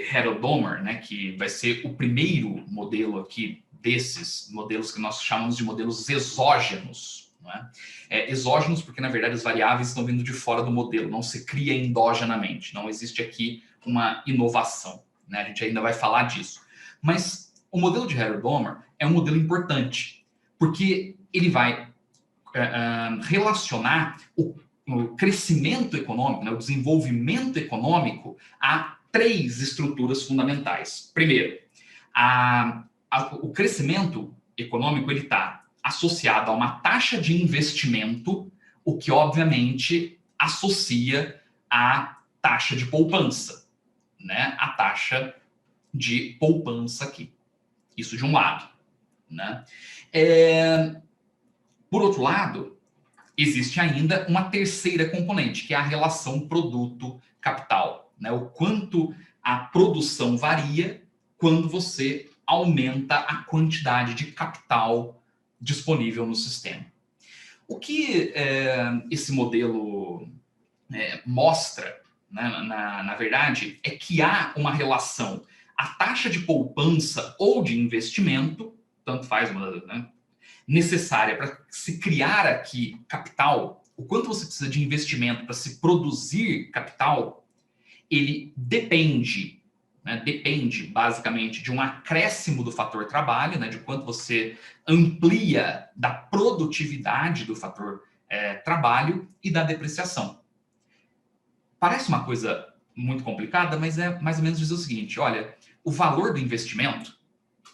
Harrod-Domer, né, que vai ser o primeiro modelo aqui desses modelos que nós chamamos de modelos exógenos. Não é? Exógenos porque, na verdade, as variáveis estão vindo de fora do modelo, não se cria endogenamente, não existe aqui uma inovação. Né? A gente ainda vai falar disso. Mas o modelo de Harrod-Domer é um modelo importante, porque ele vai relacionar o crescimento econômico, né, o desenvolvimento econômico a três estruturas fundamentais. Primeiro, o crescimento econômico ele está associado a uma taxa de investimento, o que obviamente associa a taxa de poupança, né? A taxa de poupança aqui. Isso de um lado, né? Por outro lado, existe ainda uma terceira componente, que é a relação produto-capital, né? O quanto a produção varia quando você aumenta a quantidade de capital disponível no sistema. O que esse modelo mostra, né, na verdade, é que há uma relação. A taxa de poupança ou de investimento, tanto faz, né, necessária para se criar aqui capital, o quanto você precisa de investimento para se produzir capital, ele depende, né, depende basicamente de um acréscimo do fator trabalho, né, de quanto você amplia da produtividade do fator trabalho e da depreciação. Parece uma coisa muito complicada, mas é mais ou menos dizer o seguinte, olha, o valor do investimento,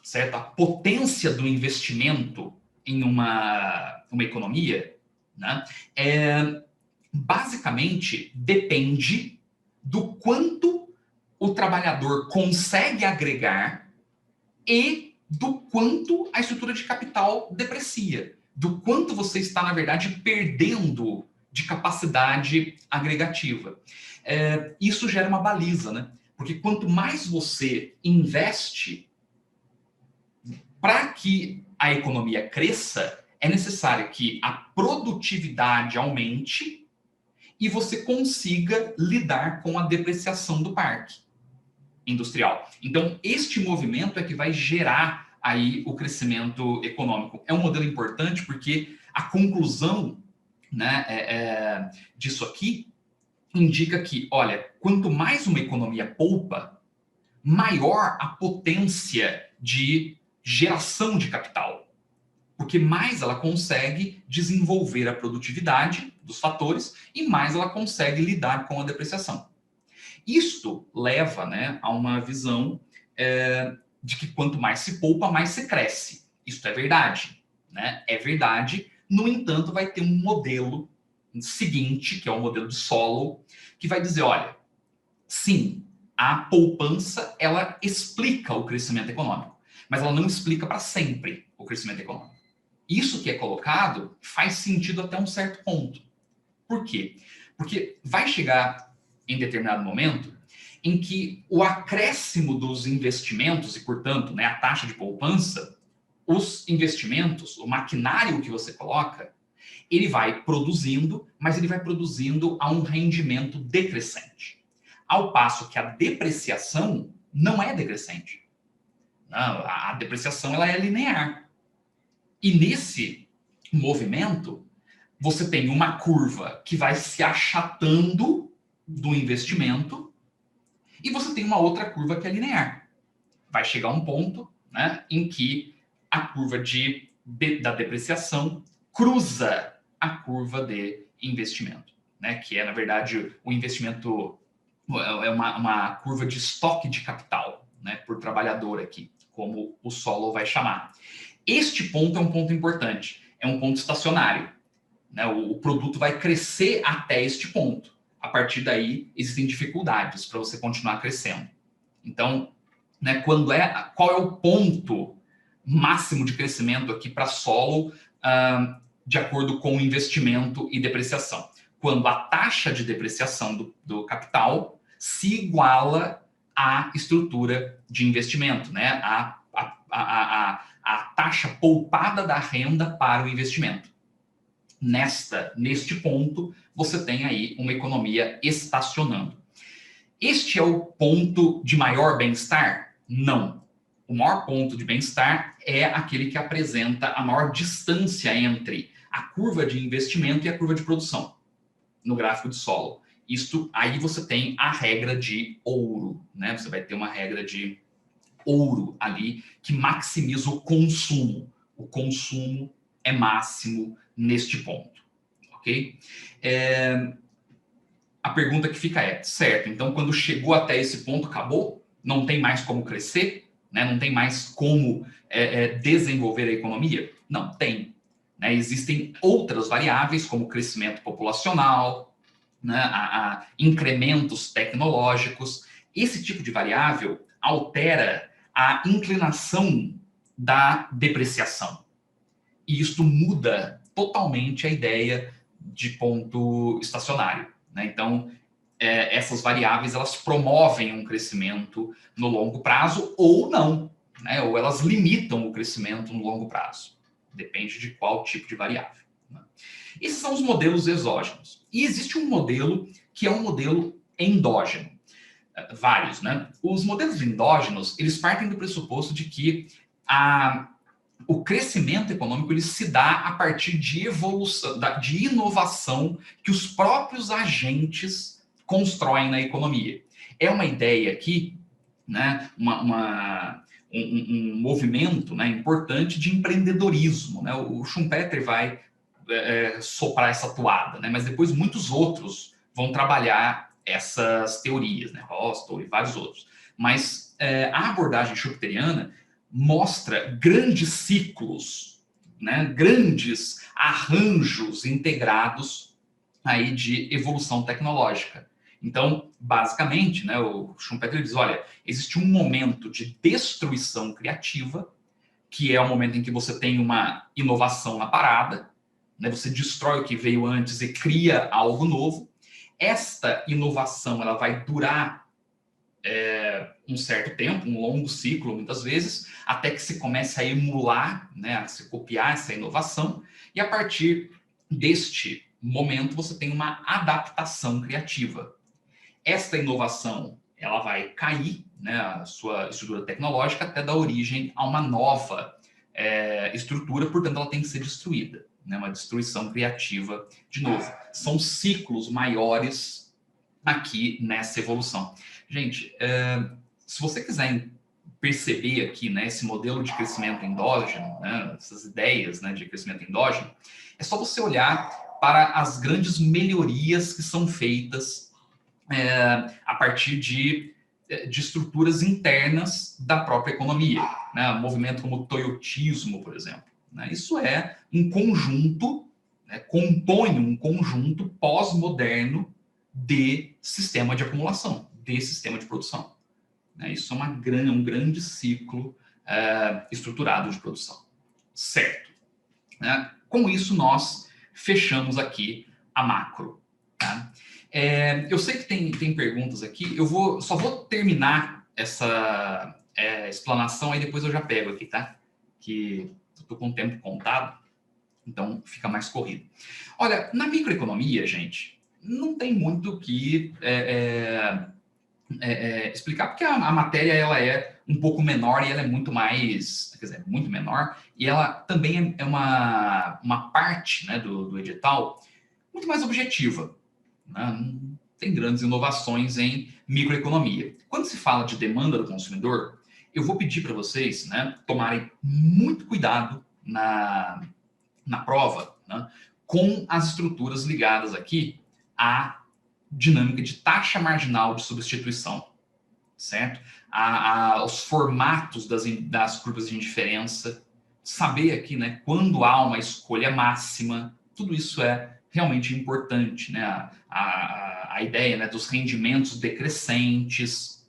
certo? A potência do investimento em uma economia, né, basicamente depende do quanto o trabalhador consegue agregar e do quanto a estrutura de capital deprecia, do quanto você está, na verdade, perdendo de capacidade agregativa. Isso gera uma baliza, né? Porque quanto mais você investe para que a economia cresça, é necessário que a produtividade aumente e você consiga lidar com a depreciação do parque industrial. Então, este movimento é que vai gerar aí o crescimento econômico. É um modelo importante porque a conclusão, né, disso aqui indica que, olha, quanto mais uma economia poupa, maior a potência de geração de capital, porque mais ela consegue desenvolver a produtividade dos fatores e mais ela consegue lidar com a depreciação. Isto leva, né, a uma visão de que quanto mais se poupa, mais se cresce. Isso é verdade, né? É verdade. No entanto, vai ter um modelo seguinte, que é o modelo de Solow, que vai dizer, olha, sim, a poupança, ela explica o crescimento econômico, mas ela não explica para sempre o crescimento econômico. Isso que é colocado faz sentido até um certo ponto. Por quê? Porque vai chegar em determinado momento em que o acréscimo dos investimentos e, portanto, né, a taxa de poupança, os investimentos, o maquinário que você coloca, ele vai produzindo, mas ele vai produzindo a um rendimento decrescente. Ao passo que a depreciação não é decrescente. Não, a depreciação ela é linear. E nesse movimento, você tem uma curva que vai se achatando do investimento e você tem uma outra curva que é linear. Vai chegar um ponto, né, em que a curva da depreciação cruza a curva de investimento, né, que é, na verdade, o investimento é uma curva de estoque de capital, né, por trabalhador aqui, como o Solow vai chamar. Este ponto é um ponto importante, é um ponto estacionário. Né, o produto vai crescer até este ponto. A partir daí, existem dificuldades para você continuar crescendo. Então, né, qual é o ponto máximo de crescimento aqui para Solow, de acordo com o investimento e depreciação? Quando a taxa de depreciação do capital se iguala à estrutura de investimento, né, a taxa poupada da renda para o investimento. Neste ponto, você tem aí uma economia estacionando. Este é o ponto de maior bem-estar? Não. O maior ponto de bem-estar é aquele que apresenta a maior distância entre a curva de investimento e a curva de produção, no gráfico de Solow. Aí você tem a regra de ouro, né? Você vai ter uma regra de ouro ali que maximiza o consumo. O consumo é máximo neste ponto, ok? A pergunta que fica é, certo, então quando chegou até esse ponto, acabou? Não tem mais como crescer? Né? Não tem mais como desenvolver a economia? Não, tem. Né? Existem outras variáveis, como crescimento populacional, né? Incrementos tecnológicos. Esse tipo de variável altera a inclinação da depreciação. E isto muda totalmente a ideia de ponto estacionário. Né? Então, essas variáveis elas promovem um crescimento no longo prazo ou não, né? Ou elas limitam o crescimento no longo prazo. Depende de qual tipo de variável. Né? Esses são os modelos exógenos. E existe um modelo que é um modelo endógeno. Vários, né? Os modelos endógenos, eles partem do pressuposto de que o crescimento econômico ele se dá a partir de evolução, de inovação que os próprios agentes constroem na economia. É uma ideia aqui, né, um movimento, né, importante de empreendedorismo. Né? O Schumpeter vai soprar essa toada, né? Mas depois muitos outros vão trabalhar essas teorias, né? Rostov e vários outros. Mas a abordagem schumpeteriana mostra grandes ciclos, né? Grandes arranjos integrados aí de evolução tecnológica. Então, basicamente, né, o Schumpeter diz, olha, existe um momento de destruição criativa, que é o momento em que você tem uma inovação na parada, né, você destrói o que veio antes e cria algo novo. Esta inovação ela vai durar um certo tempo, um longo ciclo, muitas vezes, até que se comece a emular, né, a se copiar essa inovação, e a partir deste momento você tem uma adaptação criativa. Esta inovação, ela vai cair, né, a sua estrutura tecnológica até dar origem a uma nova estrutura, portanto ela tem que ser destruída, né, uma destruição criativa de novo. São ciclos maiores aqui nessa evolução. Gente, se você quiser perceber aqui, né, esse modelo de crescimento endógeno, né, essas ideias, né, de crescimento endógeno, é só você olhar para as grandes melhorias que são feitas a partir de estruturas internas da própria economia, né, um movimento como o toyotismo, por exemplo, né, isso é um conjunto, né, compõe um conjunto pós-moderno de sistema de acumulação, de sistema de produção. Isso é um grande ciclo estruturado de produção. Certo. Com isso, nós fechamos aqui a macro. Tá? Eu sei que tem perguntas aqui, só vou terminar essa explanação, aí depois eu já pego aqui, tá? Que eu estou com o tempo contado, então fica mais corrido. Olha, na microeconomia, gente, não tem muito o que explicar, porque a matéria ela é um pouco menor e ela é muito mais, quer dizer, muito menor, e ela também é uma parte, né, do edital muito mais objetiva. Né? Não tem grandes inovações em microeconomia. Quando se fala de demanda do consumidor, eu vou pedir para vocês, né, tomarem muito cuidado na prova, né, com as estruturas ligadas aqui à dinâmica de taxa marginal de substituição, certo? Os formatos das curvas de indiferença, saber aqui, né, quando há uma escolha máxima, tudo isso é realmente importante, né? A ideia, né, dos rendimentos decrescentes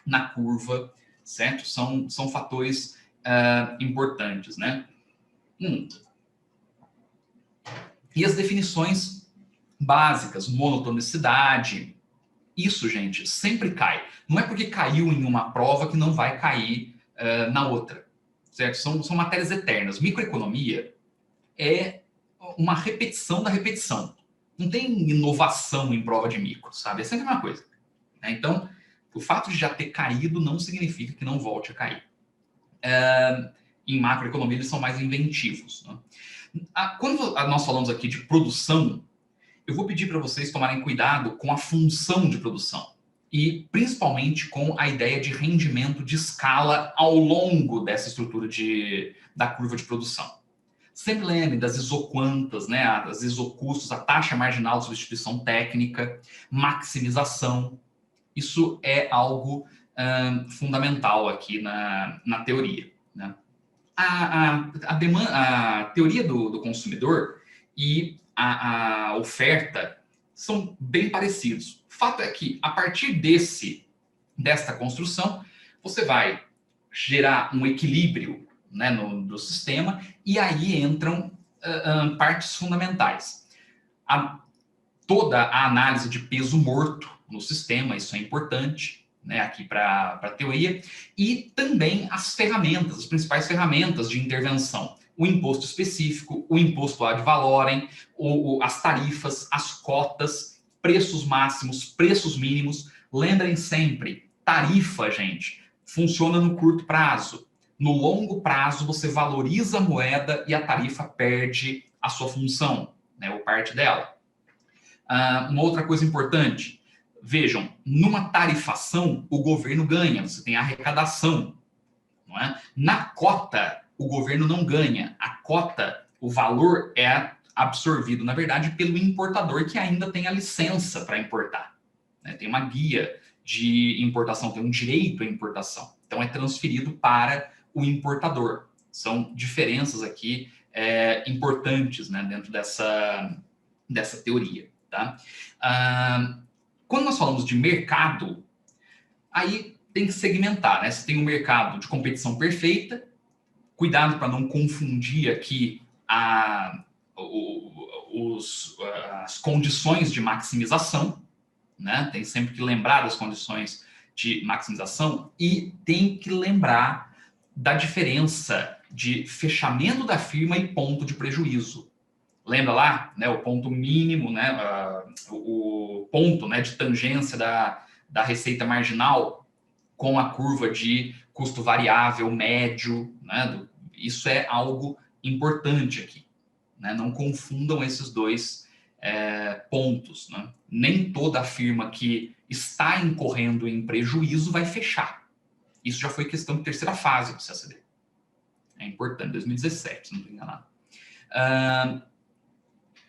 na curva, certo? São fatores importantes, né? E as definições básicas, monotonicidade, isso, gente, sempre cai. Não é porque caiu em uma prova que não vai cair na outra, certo? São matérias eternas. Microeconomia é uma repetição da repetição. Não tem inovação em prova de micro, sabe? É sempre a mesma coisa. Né? Então, o fato de já ter caído não significa que não volte a cair. Em macroeconomia, eles são mais inventivos. Né? Quando nós falamos aqui de produção, eu vou pedir para vocês tomarem cuidado com a função de produção e principalmente com a ideia de rendimento de escala ao longo dessa estrutura da curva de produção. Sempre lembre das isoquantas, né, as isocustos, a taxa marginal de substituição técnica, maximização. Isso é algo fundamental aqui na teoria. Né? A teoria do consumidor e a oferta são bem parecidos. O fato é que, a partir desta construção, você vai gerar um equilíbrio, né, no sistema, e aí entram partes fundamentais. Toda a análise de peso morto no sistema, isso é importante, né, aqui para a teoria, e também as principais ferramentas de intervenção. O imposto específico, o imposto ad valorem, as tarifas, as cotas, preços máximos, preços mínimos. Lembrem sempre, tarifa, gente, funciona no curto prazo. No longo prazo, você valoriza a moeda e a tarifa perde a sua função, né, ou parte dela. Uma outra coisa importante, vejam, numa tarifação, o governo ganha, você tem arrecadação. Não é? Na cota, o governo não ganha. A cota, o valor é absorvido, na verdade, pelo importador que ainda tem a licença para importar. Né? Tem uma guia de importação, tem um direito à importação. Então, é transferido para o importador. São diferenças aqui importantes, né, dentro dessa teoria. Tá? Quando nós falamos de mercado, aí tem que segmentar, né? Você tem um mercado de competição perfeita, cuidado para não confundir aqui as condições de maximização, né? Tem sempre que lembrar das condições de maximização e tem que lembrar da diferença de fechamento da firma e ponto de prejuízo. lembra lá, né, o ponto mínimo, né, o ponto, né, de tangência da receita marginal com a curva de custo variável médio, né, isso é algo importante aqui, né, não confundam esses dois pontos, né? Nem toda firma que está incorrendo em prejuízo vai fechar. Isso já foi questão de terceira fase do CACD. É importante, 2017, se não estou enganado.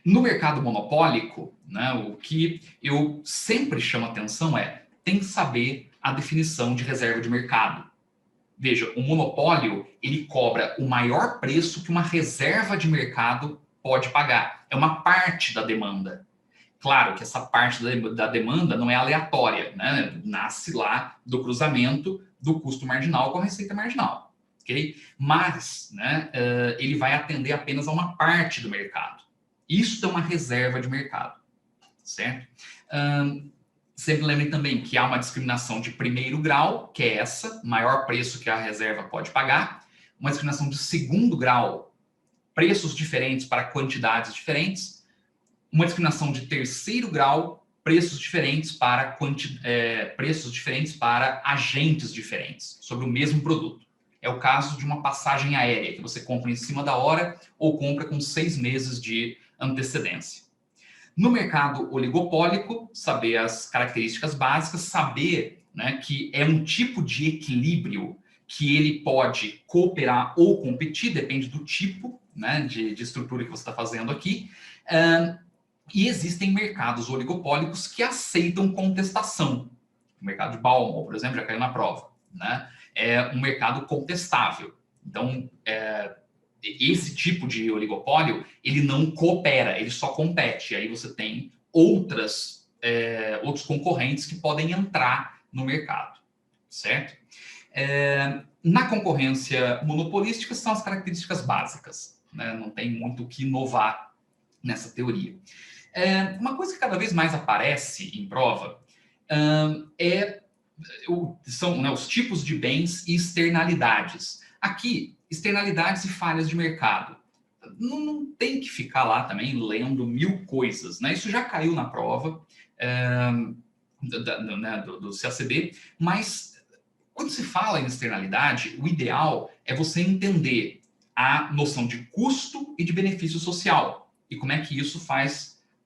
No mercado monopólico, né, o que eu sempre chamo atenção tem que saber a definição de reserva de mercado. Veja, o monopólio, ele cobra o maior preço que uma reserva de mercado pode pagar. É uma parte da demanda. Claro que essa parte da demanda não é aleatória, né? Nasce lá do cruzamento do custo marginal com a receita marginal, ok? Mas, né, ele vai atender apenas a uma parte do mercado. Isso é uma reserva de mercado, certo? Sempre lembrem também que há uma discriminação de primeiro grau, que é essa, maior preço que a reserva pode pagar. Uma discriminação de segundo grau, preços diferentes para quantidades diferentes. Uma discriminação de terceiro grau, preços diferentes para agentes diferentes, sobre o mesmo produto. É o caso de uma passagem aérea, que você compra em cima da hora ou compra com 6 meses de antecedência. No mercado oligopólico, saber as características básicas, saber, né, que é um tipo de equilíbrio que ele pode cooperar ou competir, depende do tipo, né, de estrutura que você está fazendo aqui. E existem mercados oligopólicos que aceitam contestação. O mercado de Baumol, por exemplo, já caiu na prova, né? É um mercado contestável. Então, esse tipo de oligopólio, ele não coopera, ele só compete. Aí você tem outros concorrentes que podem entrar no mercado, certo? Na concorrência monopolística são as características básicas, né? Não tem muito o que inovar nessa teoria. Uma coisa que cada vez mais aparece em prova são, né, os tipos de bens e externalidades. Aqui, externalidades e falhas de mercado. Não tem que ficar lá também lendo 1000 coisas, né? Isso já caiu na prova do CACB, mas quando se fala em externalidade, o ideal é você entender a noção de custo e de benefício social e como é que isso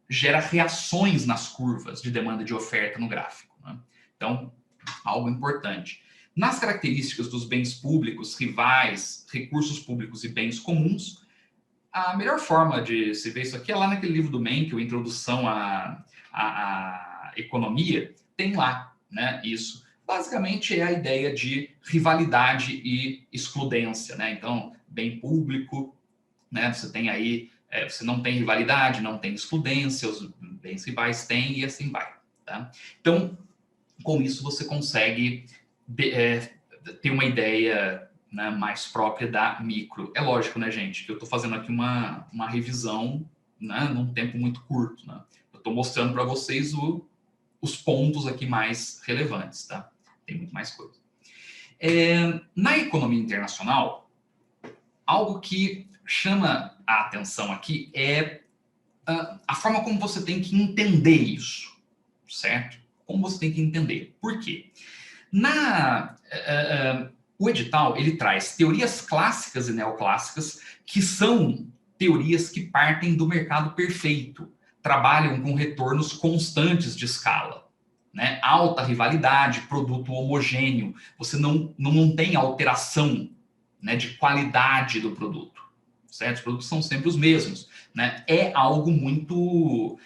gera reações nas curvas de demanda e de oferta no gráfico, né? Então, algo importante. Nas características dos bens públicos, rivais, recursos públicos e bens comuns, a melhor forma de se ver isso aqui é lá naquele livro do Menck, Introdução à Economia, tem lá, né, isso. Basicamente é a ideia de rivalidade e excludência, né? Então, bem público, né, você tem aí, você não tem rivalidade, não tem excludência, os bens rivais têm e assim vai, tá? Então, com isso você consegue ter uma ideia, né, mais própria da micro. É lógico, né, gente, que eu estou fazendo aqui uma revisão, né, num tempo muito curto, né? Eu estou mostrando para vocês os pontos aqui mais relevantes, tá? Tem muito mais coisa. Na economia internacional, algo que chama a atenção aqui é a forma como você tem que entender isso, certo? Como você tem que entender. Por quê? O edital, ele traz teorias clássicas e neoclássicas, que são teorias que partem do mercado perfeito, trabalham com retornos constantes de escala, né? Alta rivalidade, produto homogêneo, você não tem alteração, né, de qualidade do produto, certo? Os produtos são sempre os mesmos, né? É algo muito...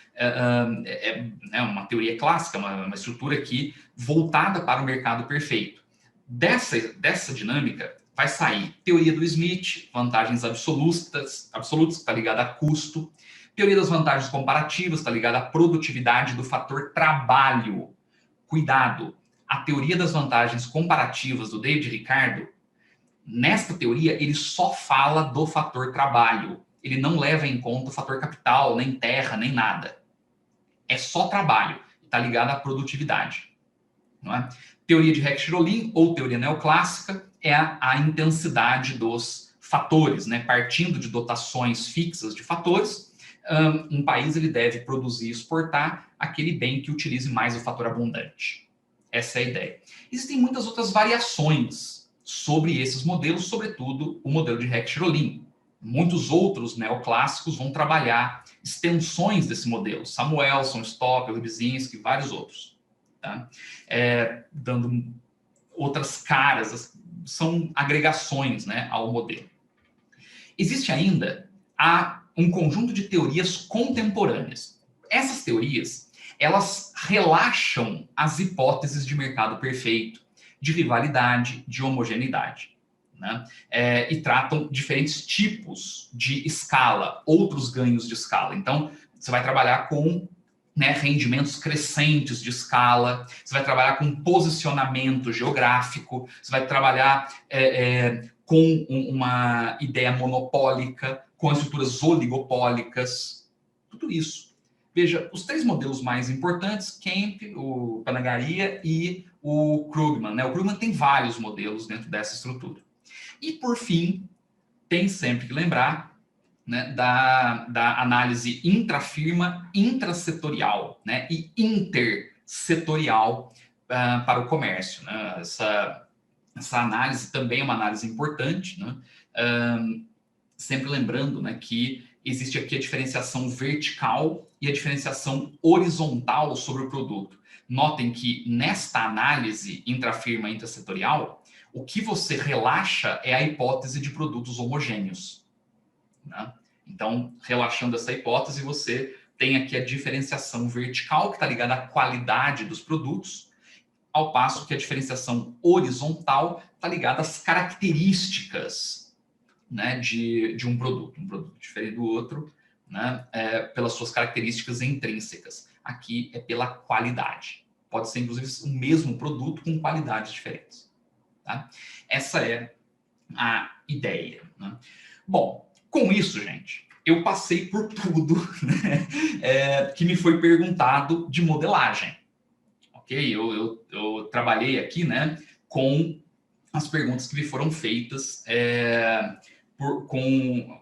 uma teoria clássica, uma estrutura aqui voltada para o mercado perfeito. Dessa dinâmica vai sair teoria do Smith, vantagens absolutas, que está ligada a custo, teoria das vantagens comparativas, está ligada à produtividade do fator trabalho. Cuidado, a teoria das vantagens comparativas do David Ricardo, nesta teoria, ele só fala do fator trabalho. Ele não leva em conta o fator capital, nem terra, nem nada. É só trabalho. Está ligado à produtividade. Não é? Teoria de Heck-Schirolin, ou teoria neoclássica, é a intensidade dos fatores, né? Partindo de dotações fixas de fatores, um país ele deve produzir e exportar aquele bem que utilize mais o fator abundante. Essa é a ideia. Existem muitas outras variações sobre esses modelos, sobretudo o modelo de Heck-Schirolin. Muitos outros neoclássicos vão trabalhar extensões desse modelo. Samuelson, Stoppel, Rybczynski, vários outros. Tá? Dando outras caras, são agregações, né, ao modelo. Existe ainda um conjunto de teorias contemporâneas. Essas teorias, elas relaxam as hipóteses de mercado perfeito, de rivalidade, de homogeneidade. Né? E tratam diferentes tipos de escala, outros ganhos de escala. Então, você vai trabalhar com, né, rendimentos crescentes de escala, você vai trabalhar com posicionamento geográfico, você vai trabalhar com uma ideia monopólica, com estruturas oligopólicas, tudo isso. Veja, os 3 modelos mais importantes, Kemp, o Panagaria e o Krugman. Né? O Krugman tem vários modelos dentro dessa estrutura. E, por fim, tem sempre que lembrar, né, da análise intrafirma, intrasetorial, né, e intersetorial para o comércio. Né? Essa análise também é uma análise importante, né? Sempre lembrando, né, que existe aqui a diferenciação vertical e a diferenciação horizontal sobre o produto. Notem que nesta análise intrafirma, intrasetorial, o que você relaxa é a hipótese de produtos homogêneos. Né? Então, relaxando essa hipótese, você tem aqui a diferenciação vertical, que está ligada à qualidade dos produtos, ao passo que a diferenciação horizontal está ligada às características, né, de um produto diferente do outro, né, pelas suas características intrínsecas. Aqui é pela qualidade. Pode ser, inclusive, o mesmo produto com qualidades diferentes. Tá? Essa é a ideia. Né? Bom, com isso, gente, eu passei por tudo, né, que me foi perguntado de modelagem. Ok? Eu trabalhei aqui, né, com as perguntas que me foram feitas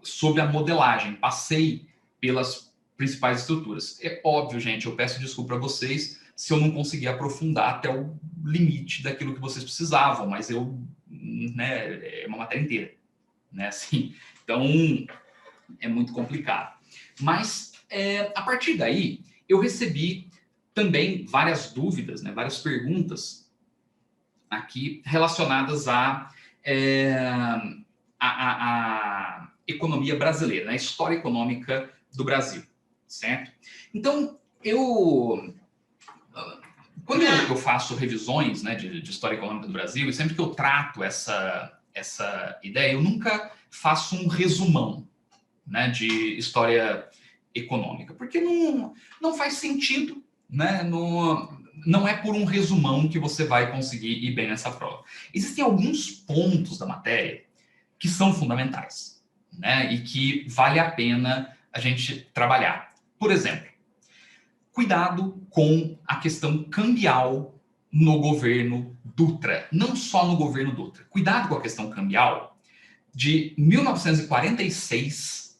sobre a modelagem. Passei pelas principais estruturas. É óbvio, gente, eu peço desculpa a vocês se eu não conseguir aprofundar até o limite daquilo que vocês precisavam, mas né, é uma matéria inteira, né, assim, então é muito complicado. Mas a partir daí eu recebi também várias dúvidas, né, várias perguntas aqui relacionadas à economia brasileira, né, a história econômica do Brasil, certo? Então, quando eu faço revisões, né, de história econômica do Brasil, e sempre que eu trato essa ideia, eu nunca faço um resumão, né, de história econômica, porque não faz sentido, né, não é por um resumão que você vai conseguir ir bem nessa prova. Existem alguns pontos da matéria que são fundamentais, né, e que vale a pena a gente trabalhar. Por exemplo, cuidado com a questão cambial no governo Dutra. Não só no governo Dutra. Cuidado com a questão cambial de 1946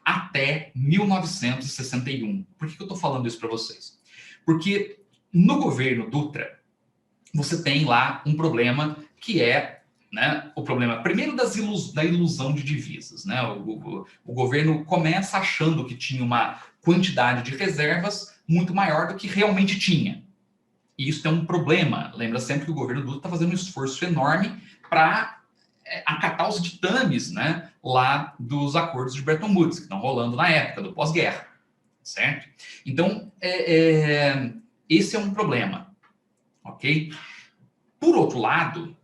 até 1961. Por que eu estou falando isso para vocês? Porque no governo Dutra, você tem lá um problema que é, né, o problema, primeiro, da ilusão de divisas. Né? O governo começa achando que tinha uma quantidade de reservas muito maior do que realmente tinha. E isso é um problema. Lembra sempre que o governo Dutra está fazendo um esforço enorme para acatar os ditames, né, lá dos acordos de Bretton Woods, que estão rolando na época do pós-guerra. Certo? Então, esse é um problema. Ok? Por outro lado,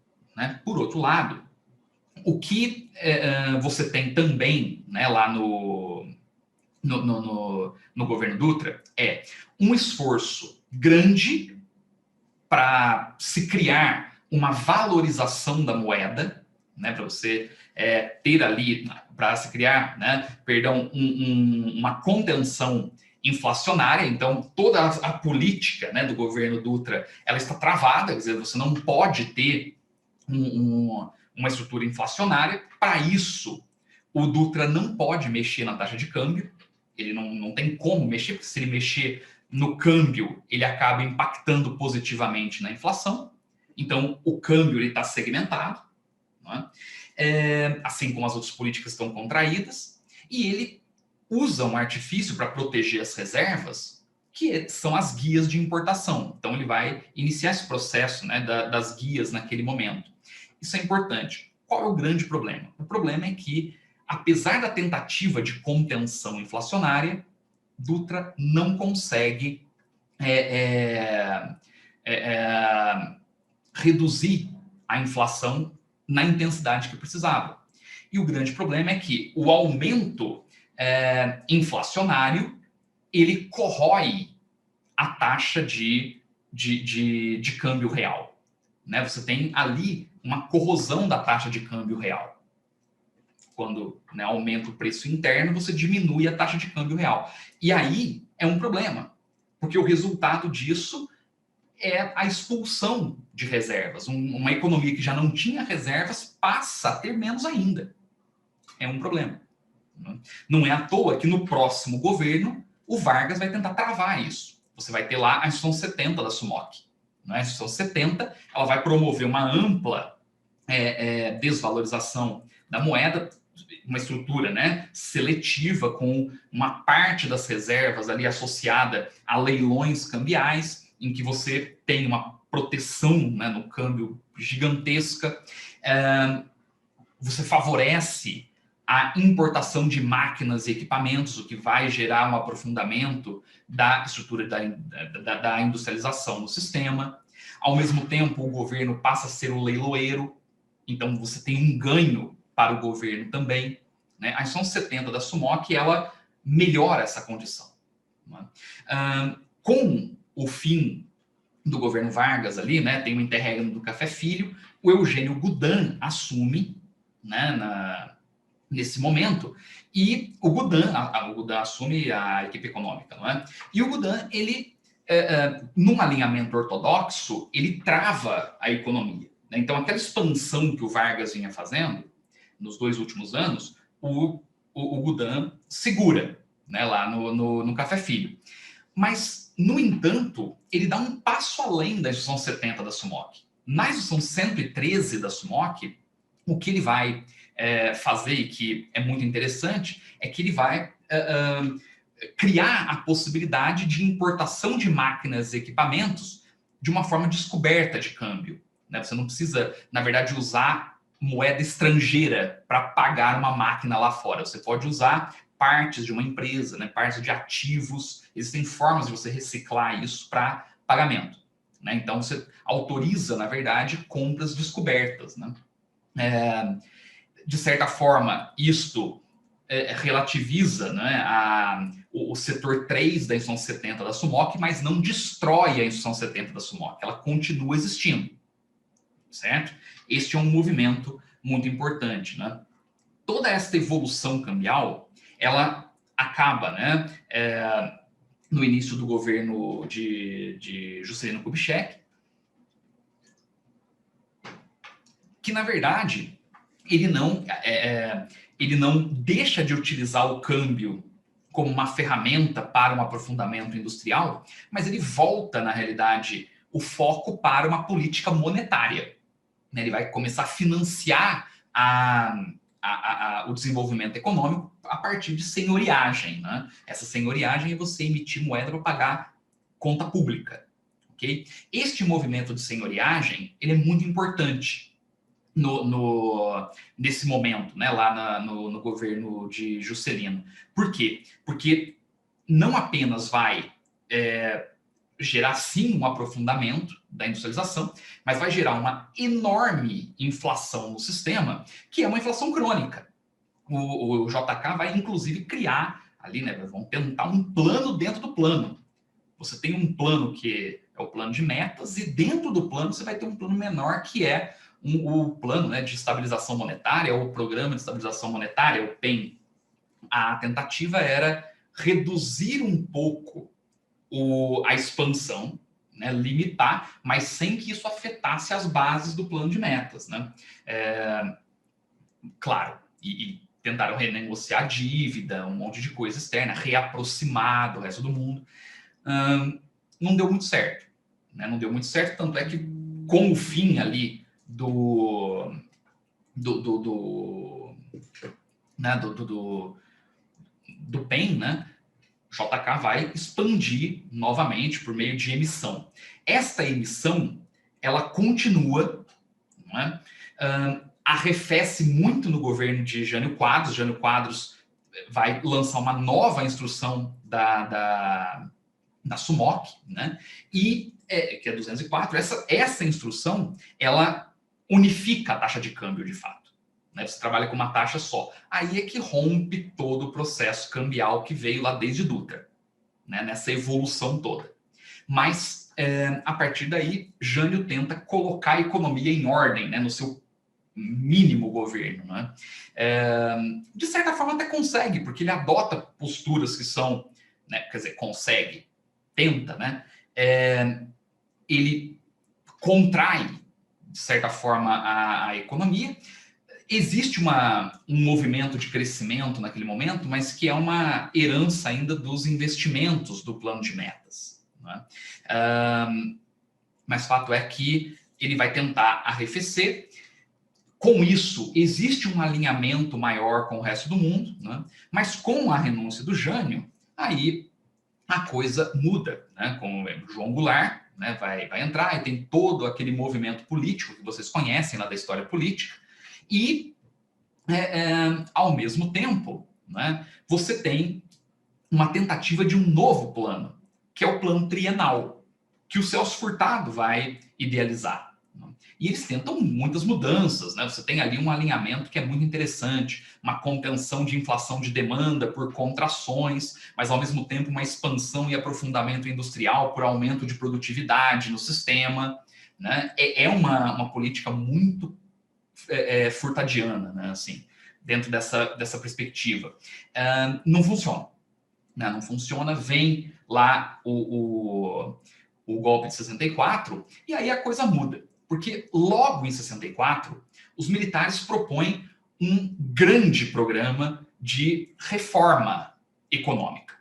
o que você tem também, né, lá no governo Dutra é um esforço grande para se criar uma valorização da moeda, né, para você ter ali, para se criar, né, perdão, uma contenção inflacionária. Então, toda a política, né, do governo Dutra, ela está travada, quer dizer, você não pode ter uma estrutura inflacionária. Para isso, o Dutra não pode mexer na taxa de câmbio. ele não tem como mexer, porque se ele mexer no câmbio, ele acaba impactando positivamente na inflação. Então, o câmbio está segmentado, não é? Assim como as outras políticas estão contraídas, e ele usa um artifício para proteger as reservas, que são as guias de importação. Então, ele vai iniciar esse processo, né, das guias naquele momento. Isso é importante. Qual é o grande problema? O problema é que, apesar da tentativa de contenção inflacionária, Dutra não consegue reduzir a inflação na intensidade que precisava. E o grande problema é que o aumento inflacionário, ele corrói a taxa de câmbio real. Né? Você tem ali uma corrosão da taxa de câmbio real. Quando, né, aumenta o preço interno, você diminui a taxa de câmbio real. E aí é um problema, porque o resultado disso é a expulsão de reservas. Uma economia que já não tinha reservas passa a ter menos ainda. É um problema. Não é à toa que no próximo governo o Vargas vai tentar travar isso. Você vai ter lá a Instrução 70 da SUMOC. A Instrução 70 ela vai promover uma ampla desvalorização da moeda, uma estrutura, né, seletiva, com uma parte das reservas ali associada a leilões cambiais, em que você tem uma proteção, né, no câmbio gigantesca. Você favorece a importação de máquinas e equipamentos, o que vai gerar um aprofundamento da estrutura da industrialização no sistema. Ao mesmo tempo, o governo passa a ser o leiloeiro, então você tem um ganho para o governo também. Né? A Instrução 70 da SUMOC, ela melhora essa condição. Né? Com o fim do governo Vargas ali, né, tem o interregno do Café Filho, o Eugênio Goudin assume, né, nesse momento, e o Goudin assume a equipe econômica, não é? E o Goudin, ele, num alinhamento ortodoxo, ele trava a economia. Né? Então, aquela expansão que o Vargas vinha fazendo nos 2 últimos anos, o Goudin segura, né, lá no Café Filho. Mas, no entanto, ele dá um passo além da Instrução 70 da SUMOC. Na Instrução 113 da SUMOC, o que ele vai fazer, e que é muito interessante, é que ele vai criar a possibilidade de importação de máquinas e equipamentos de uma forma descoberta de câmbio. Né? Você não precisa, na verdade, usar moeda estrangeira para pagar uma máquina lá fora. Você pode usar partes de uma empresa, né? Partes de ativos. Existem formas de você reciclar isso para pagamento. Né? Então, você autoriza, na verdade, compras descobertas. Né? De certa forma, isto relativiza, né, o setor 3 da Instrução 70 da SUMOC, mas não destrói a Instrução 70 da SUMOC. Ela continua existindo. Certo? Este é um movimento muito importante. Né? Toda esta evolução cambial, ela acaba, né, no início do governo de Juscelino Kubitschek, que, na verdade, ele não deixa de utilizar o câmbio como uma ferramenta para um aprofundamento industrial, mas ele volta, na realidade, o foco para uma política monetária. Ele vai começar a financiar o desenvolvimento econômico a partir de senhoriagem. Né? Essa senhoriagem é você emitir moeda para pagar conta pública. Okay? Este movimento de senhoriagem ele é muito importante nesse momento, né? Lá no governo de Juscelino. Por quê? Porque não apenas vai gerar, sim, um aprofundamento da industrialização, mas vai gerar uma enorme inflação no sistema, que é uma inflação crônica. O JK vai, inclusive, criar ali, né, vão tentar um plano dentro do plano. Você tem um plano que é o plano de metas, e dentro do plano você vai ter um plano menor, que é o plano, né, de estabilização monetária, ou o programa de estabilização monetária, o PEM. A tentativa era reduzir um pouco a expansão, né, limitar, mas sem que isso afetasse as bases do plano de metas. Né? Claro, e tentaram renegociar a dívida, um monte de coisa externa, reaproximar do resto do mundo. Não deu muito certo, né? Não deu muito certo, tanto é que com o fim ali do PEN, né? JK vai expandir novamente por meio de emissão. Esta emissão, ela continua, né? Arrefece muito no governo de Jânio Quadros. Jânio Quadros vai lançar uma nova instrução da SUMOC, né? E, que é 204, essa instrução, ela unifica a taxa de câmbio, de fato. Né? Você trabalha com uma taxa só. Aí é que rompe todo o processo cambial que veio lá desde Dutra, né? Nessa evolução toda. Mas, a partir daí, Jânio tenta colocar a economia em ordem, né? No seu mínimo governo, né? De certa forma até consegue, porque ele adota posturas que são, né? Quer dizer, consegue, tenta, né? Ele contrai, de certa forma, a economia. Existe um movimento de crescimento naquele momento, mas que é uma herança ainda dos investimentos do plano de metas, né? Mas fato é que ele vai tentar arrefecer. Com isso, existe um alinhamento maior com o resto do mundo, né? Mas com a renúncia do Jânio, aí a coisa muda, né? Com o João Goulart, né? vai entrar e tem todo aquele movimento político que vocês conhecem lá da história política. E, ao mesmo tempo, né? Você tem uma tentativa de um novo plano, que é o plano trienal, que o Celso Furtado vai idealizar. E eles tentam muitas mudanças, né? Você tem ali um alinhamento que é muito interessante, uma contenção de inflação de demanda por contrações, mas ao mesmo tempo uma expansão e aprofundamento industrial por aumento de produtividade no sistema, né? É uma política muito furtadiana, né? Assim, dentro dessa perspectiva. Não funciona, né? Não funciona, vem lá o golpe de 64 e aí a coisa muda. Porque logo em 64, os militares propõem um grande programa de reforma econômica,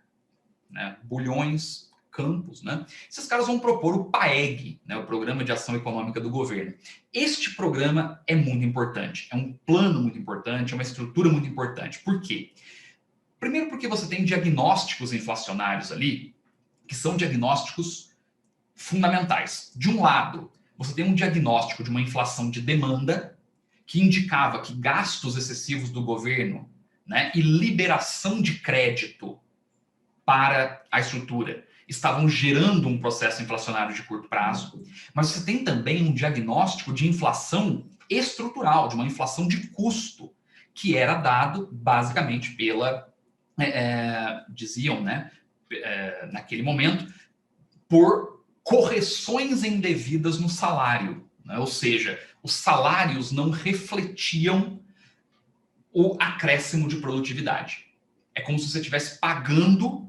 né? Bulhões, Campos, né? Esses caras vão propor o PAEG, né? O Programa de Ação Econômica do Governo. Este programa é muito importante, é um plano muito importante, é uma estrutura muito importante. Por quê? Primeiro porque você tem diagnósticos inflacionários ali, que são diagnósticos fundamentais. De um lado, você tem um diagnóstico de uma inflação de demanda que indicava que gastos excessivos do governo, né, e liberação de crédito para a estrutura estavam gerando um processo inflacionário de curto prazo, mas você tem também um diagnóstico de inflação estrutural, de uma inflação de custo, que era dado basicamente pela, diziam, né, naquele momento, por correções indevidas no salário, né? Ou seja, os salários não refletiam o acréscimo de produtividade. É como se você estivesse pagando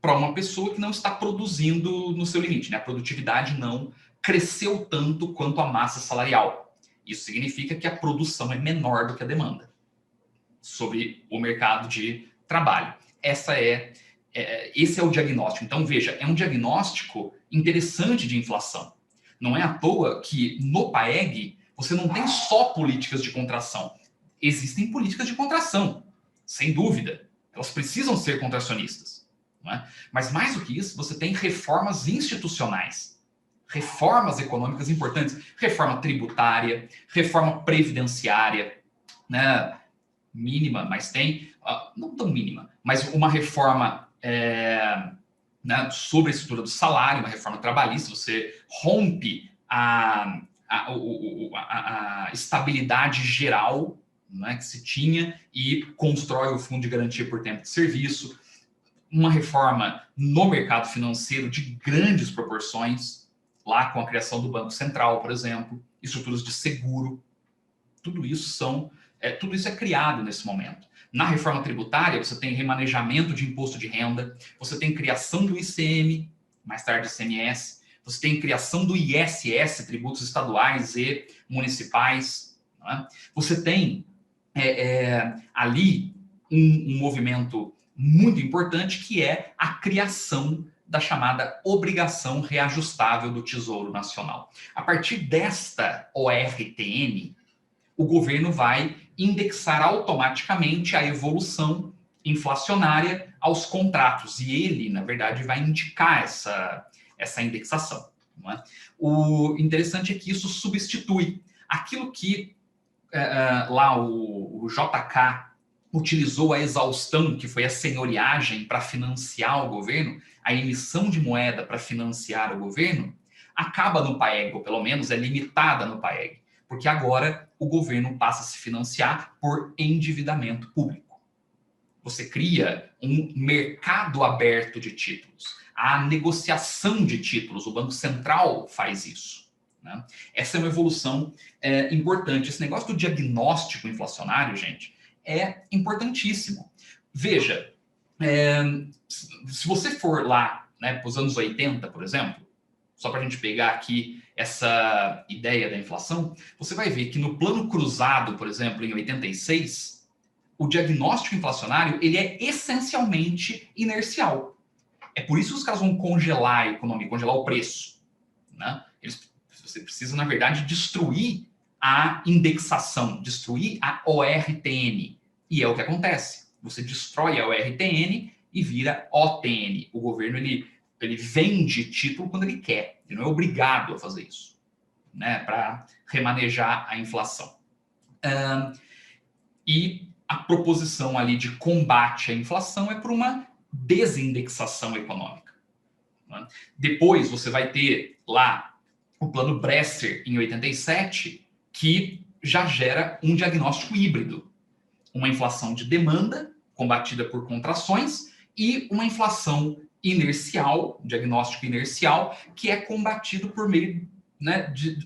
para uma pessoa que não está produzindo no seu limite, né? A produtividade não cresceu tanto quanto a massa salarial. Isso significa que a produção é menor do que a demanda sobre o mercado de trabalho. Esse é o diagnóstico. Então, veja, é um diagnóstico interessante de inflação. Não é à toa que no PAEG você não tem só políticas de contração. Existem políticas de contração, sem dúvida. Elas precisam ser contracionistas, não é? Mas mais do que isso, você tem reformas institucionais, reformas econômicas importantes, reforma tributária, reforma previdenciária, né? Mínima, mas tem, não tão mínima, mas uma reforma né, sobre a estrutura do salário, uma reforma trabalhista. Você rompe a estabilidade geral, né, que se tinha e constrói o fundo de garantia por tempo de serviço. Uma reforma no mercado financeiro de grandes proporções, lá com a criação do Banco Central, por exemplo, estruturas de seguro. Tudo isso é criado nesse momento. Na reforma tributária, você tem remanejamento de imposto de renda, você tem criação do ICM, mais tarde ICMS, você tem criação do ISS, tributos estaduais e municipais, não é? Você tem ali um movimento muito importante, que é a criação da chamada obrigação reajustável do Tesouro Nacional. A partir desta ORTN, o governo vai indexar automaticamente a evolução inflacionária aos contratos, e ele, na verdade, vai indicar essa indexação. Não é? O interessante é que isso substitui aquilo que lá o JK utilizou a exaustão, que foi a senhoriagem para financiar o governo, a emissão de moeda para financiar o governo, acaba no PAEG, ou pelo menos é limitada no PAEG, porque agora o governo passa a se financiar por endividamento público. Você cria um mercado aberto de títulos, a negociação de títulos, o Banco Central faz isso. Né? Essa é uma evolução importante. Esse negócio do diagnóstico inflacionário, gente, é importantíssimo. Veja, se você for lá, né, para os anos 80, por exemplo, só para a gente pegar aqui essa ideia da inflação, você vai ver que no plano cruzado, por exemplo, em 86, o diagnóstico inflacionário ele é essencialmente inercial. É por isso que os caras vão congelar a economia, congelar o preço. Né? Você precisa, na verdade, destruir a indexação, destruir a ORTN. E é o que acontece. Você destrói a ORTN e vira OTN. O governo ele vende título quando ele quer. Ele não é obrigado a fazer isso, né, para remanejar a inflação. E a proposição ali de combate à inflação é por uma desindexação econômica. Né? Depois você vai ter lá o plano Bresser, em 87, que já gera um diagnóstico híbrido. Uma inflação de demanda, combatida por contrações, e uma inflação inercial, diagnóstico inercial, que é combatido por meio, né, de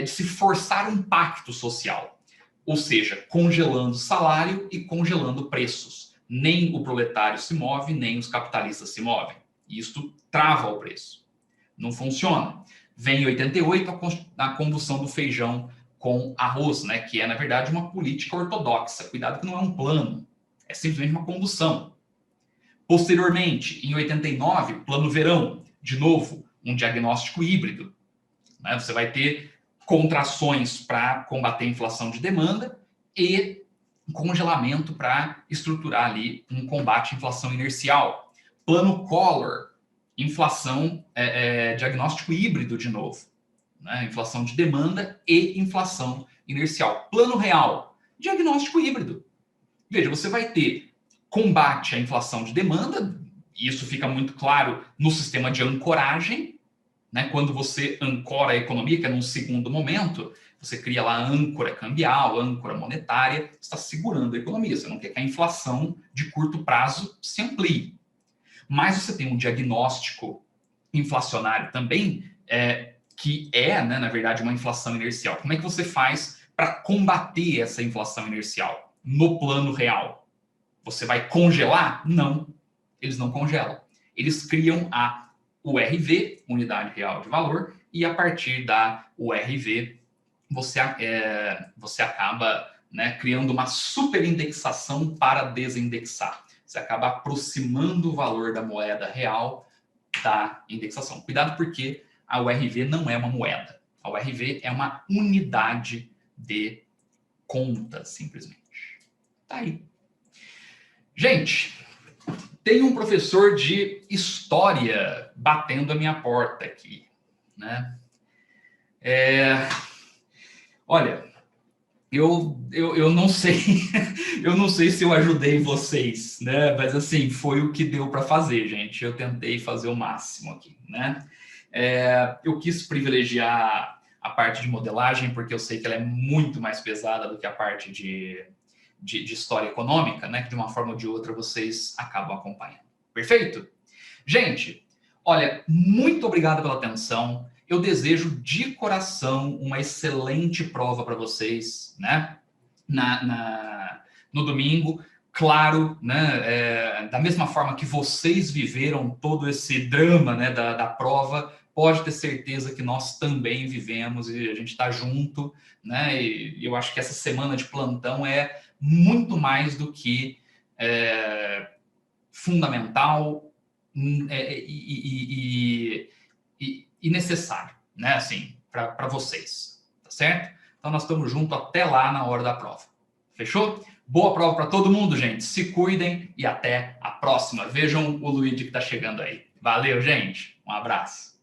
se forçar um pacto social. Ou seja, congelando salário e congelando preços. Nem o proletário se move, nem os capitalistas se movem. E isto trava o preço. Não funciona. Vem em 88 a condução do feijão com arroz, né, que é, na verdade, uma política ortodoxa. Cuidado que não é um plano, é simplesmente uma condução. Posteriormente, em 89, plano verão, de novo, um diagnóstico híbrido. Né? Você vai ter contrações para combater a inflação de demanda e congelamento para estruturar ali um combate à inflação inercial. Plano Collor, inflação, diagnóstico híbrido de novo. Né? Inflação de demanda e inflação inercial. Plano Real, diagnóstico híbrido. Veja, você vai ter combate à inflação de demanda, e isso fica muito claro no sistema de ancoragem, né? Quando você ancora a economia, que é num segundo momento, você cria lá âncora cambial, âncora monetária, você está segurando a economia, você não quer que a inflação de curto prazo se amplie. Mas você tem um diagnóstico inflacionário também, que é, né, na verdade, uma inflação inercial. Como é que você faz para combater essa inflação inercial no plano real? Você vai congelar? Não, eles não congelam. Eles criam a URV, Unidade Real de Valor, e a partir da URV você acaba, né, criando uma superindexação para desindexar. Você acaba aproximando o valor da moeda real da indexação. Cuidado porque a URV não é uma moeda. A URV é uma unidade de conta, simplesmente. Tá aí. Gente, tem um professor de história batendo a minha porta aqui, né? Olha, eu não sei, eu não sei se eu ajudei vocês, né? Mas assim, foi o que deu para fazer, gente. Eu tentei fazer o máximo aqui, né? Eu quis privilegiar a parte de modelagem, porque eu sei que ela é muito mais pesada do que a parte de história econômica, né? Que de uma forma ou de outra vocês acabam acompanhando. Perfeito? Gente, olha, muito obrigado pela atenção. Eu desejo de coração uma excelente prova para vocês, né? No domingo. Claro, né? Da mesma forma que vocês viveram todo esse drama, né, da prova, pode ter certeza que nós também vivemos e a gente está junto, né? E eu acho que essa semana de plantão é muito mais do que fundamental e necessário, né? Assim, para vocês, tá certo? Então nós estamos juntos até lá na hora da prova. Fechou? Boa prova para todo mundo, gente. Se cuidem e até a próxima. Vejam o Luigi que está chegando aí. Valeu, gente. Um abraço.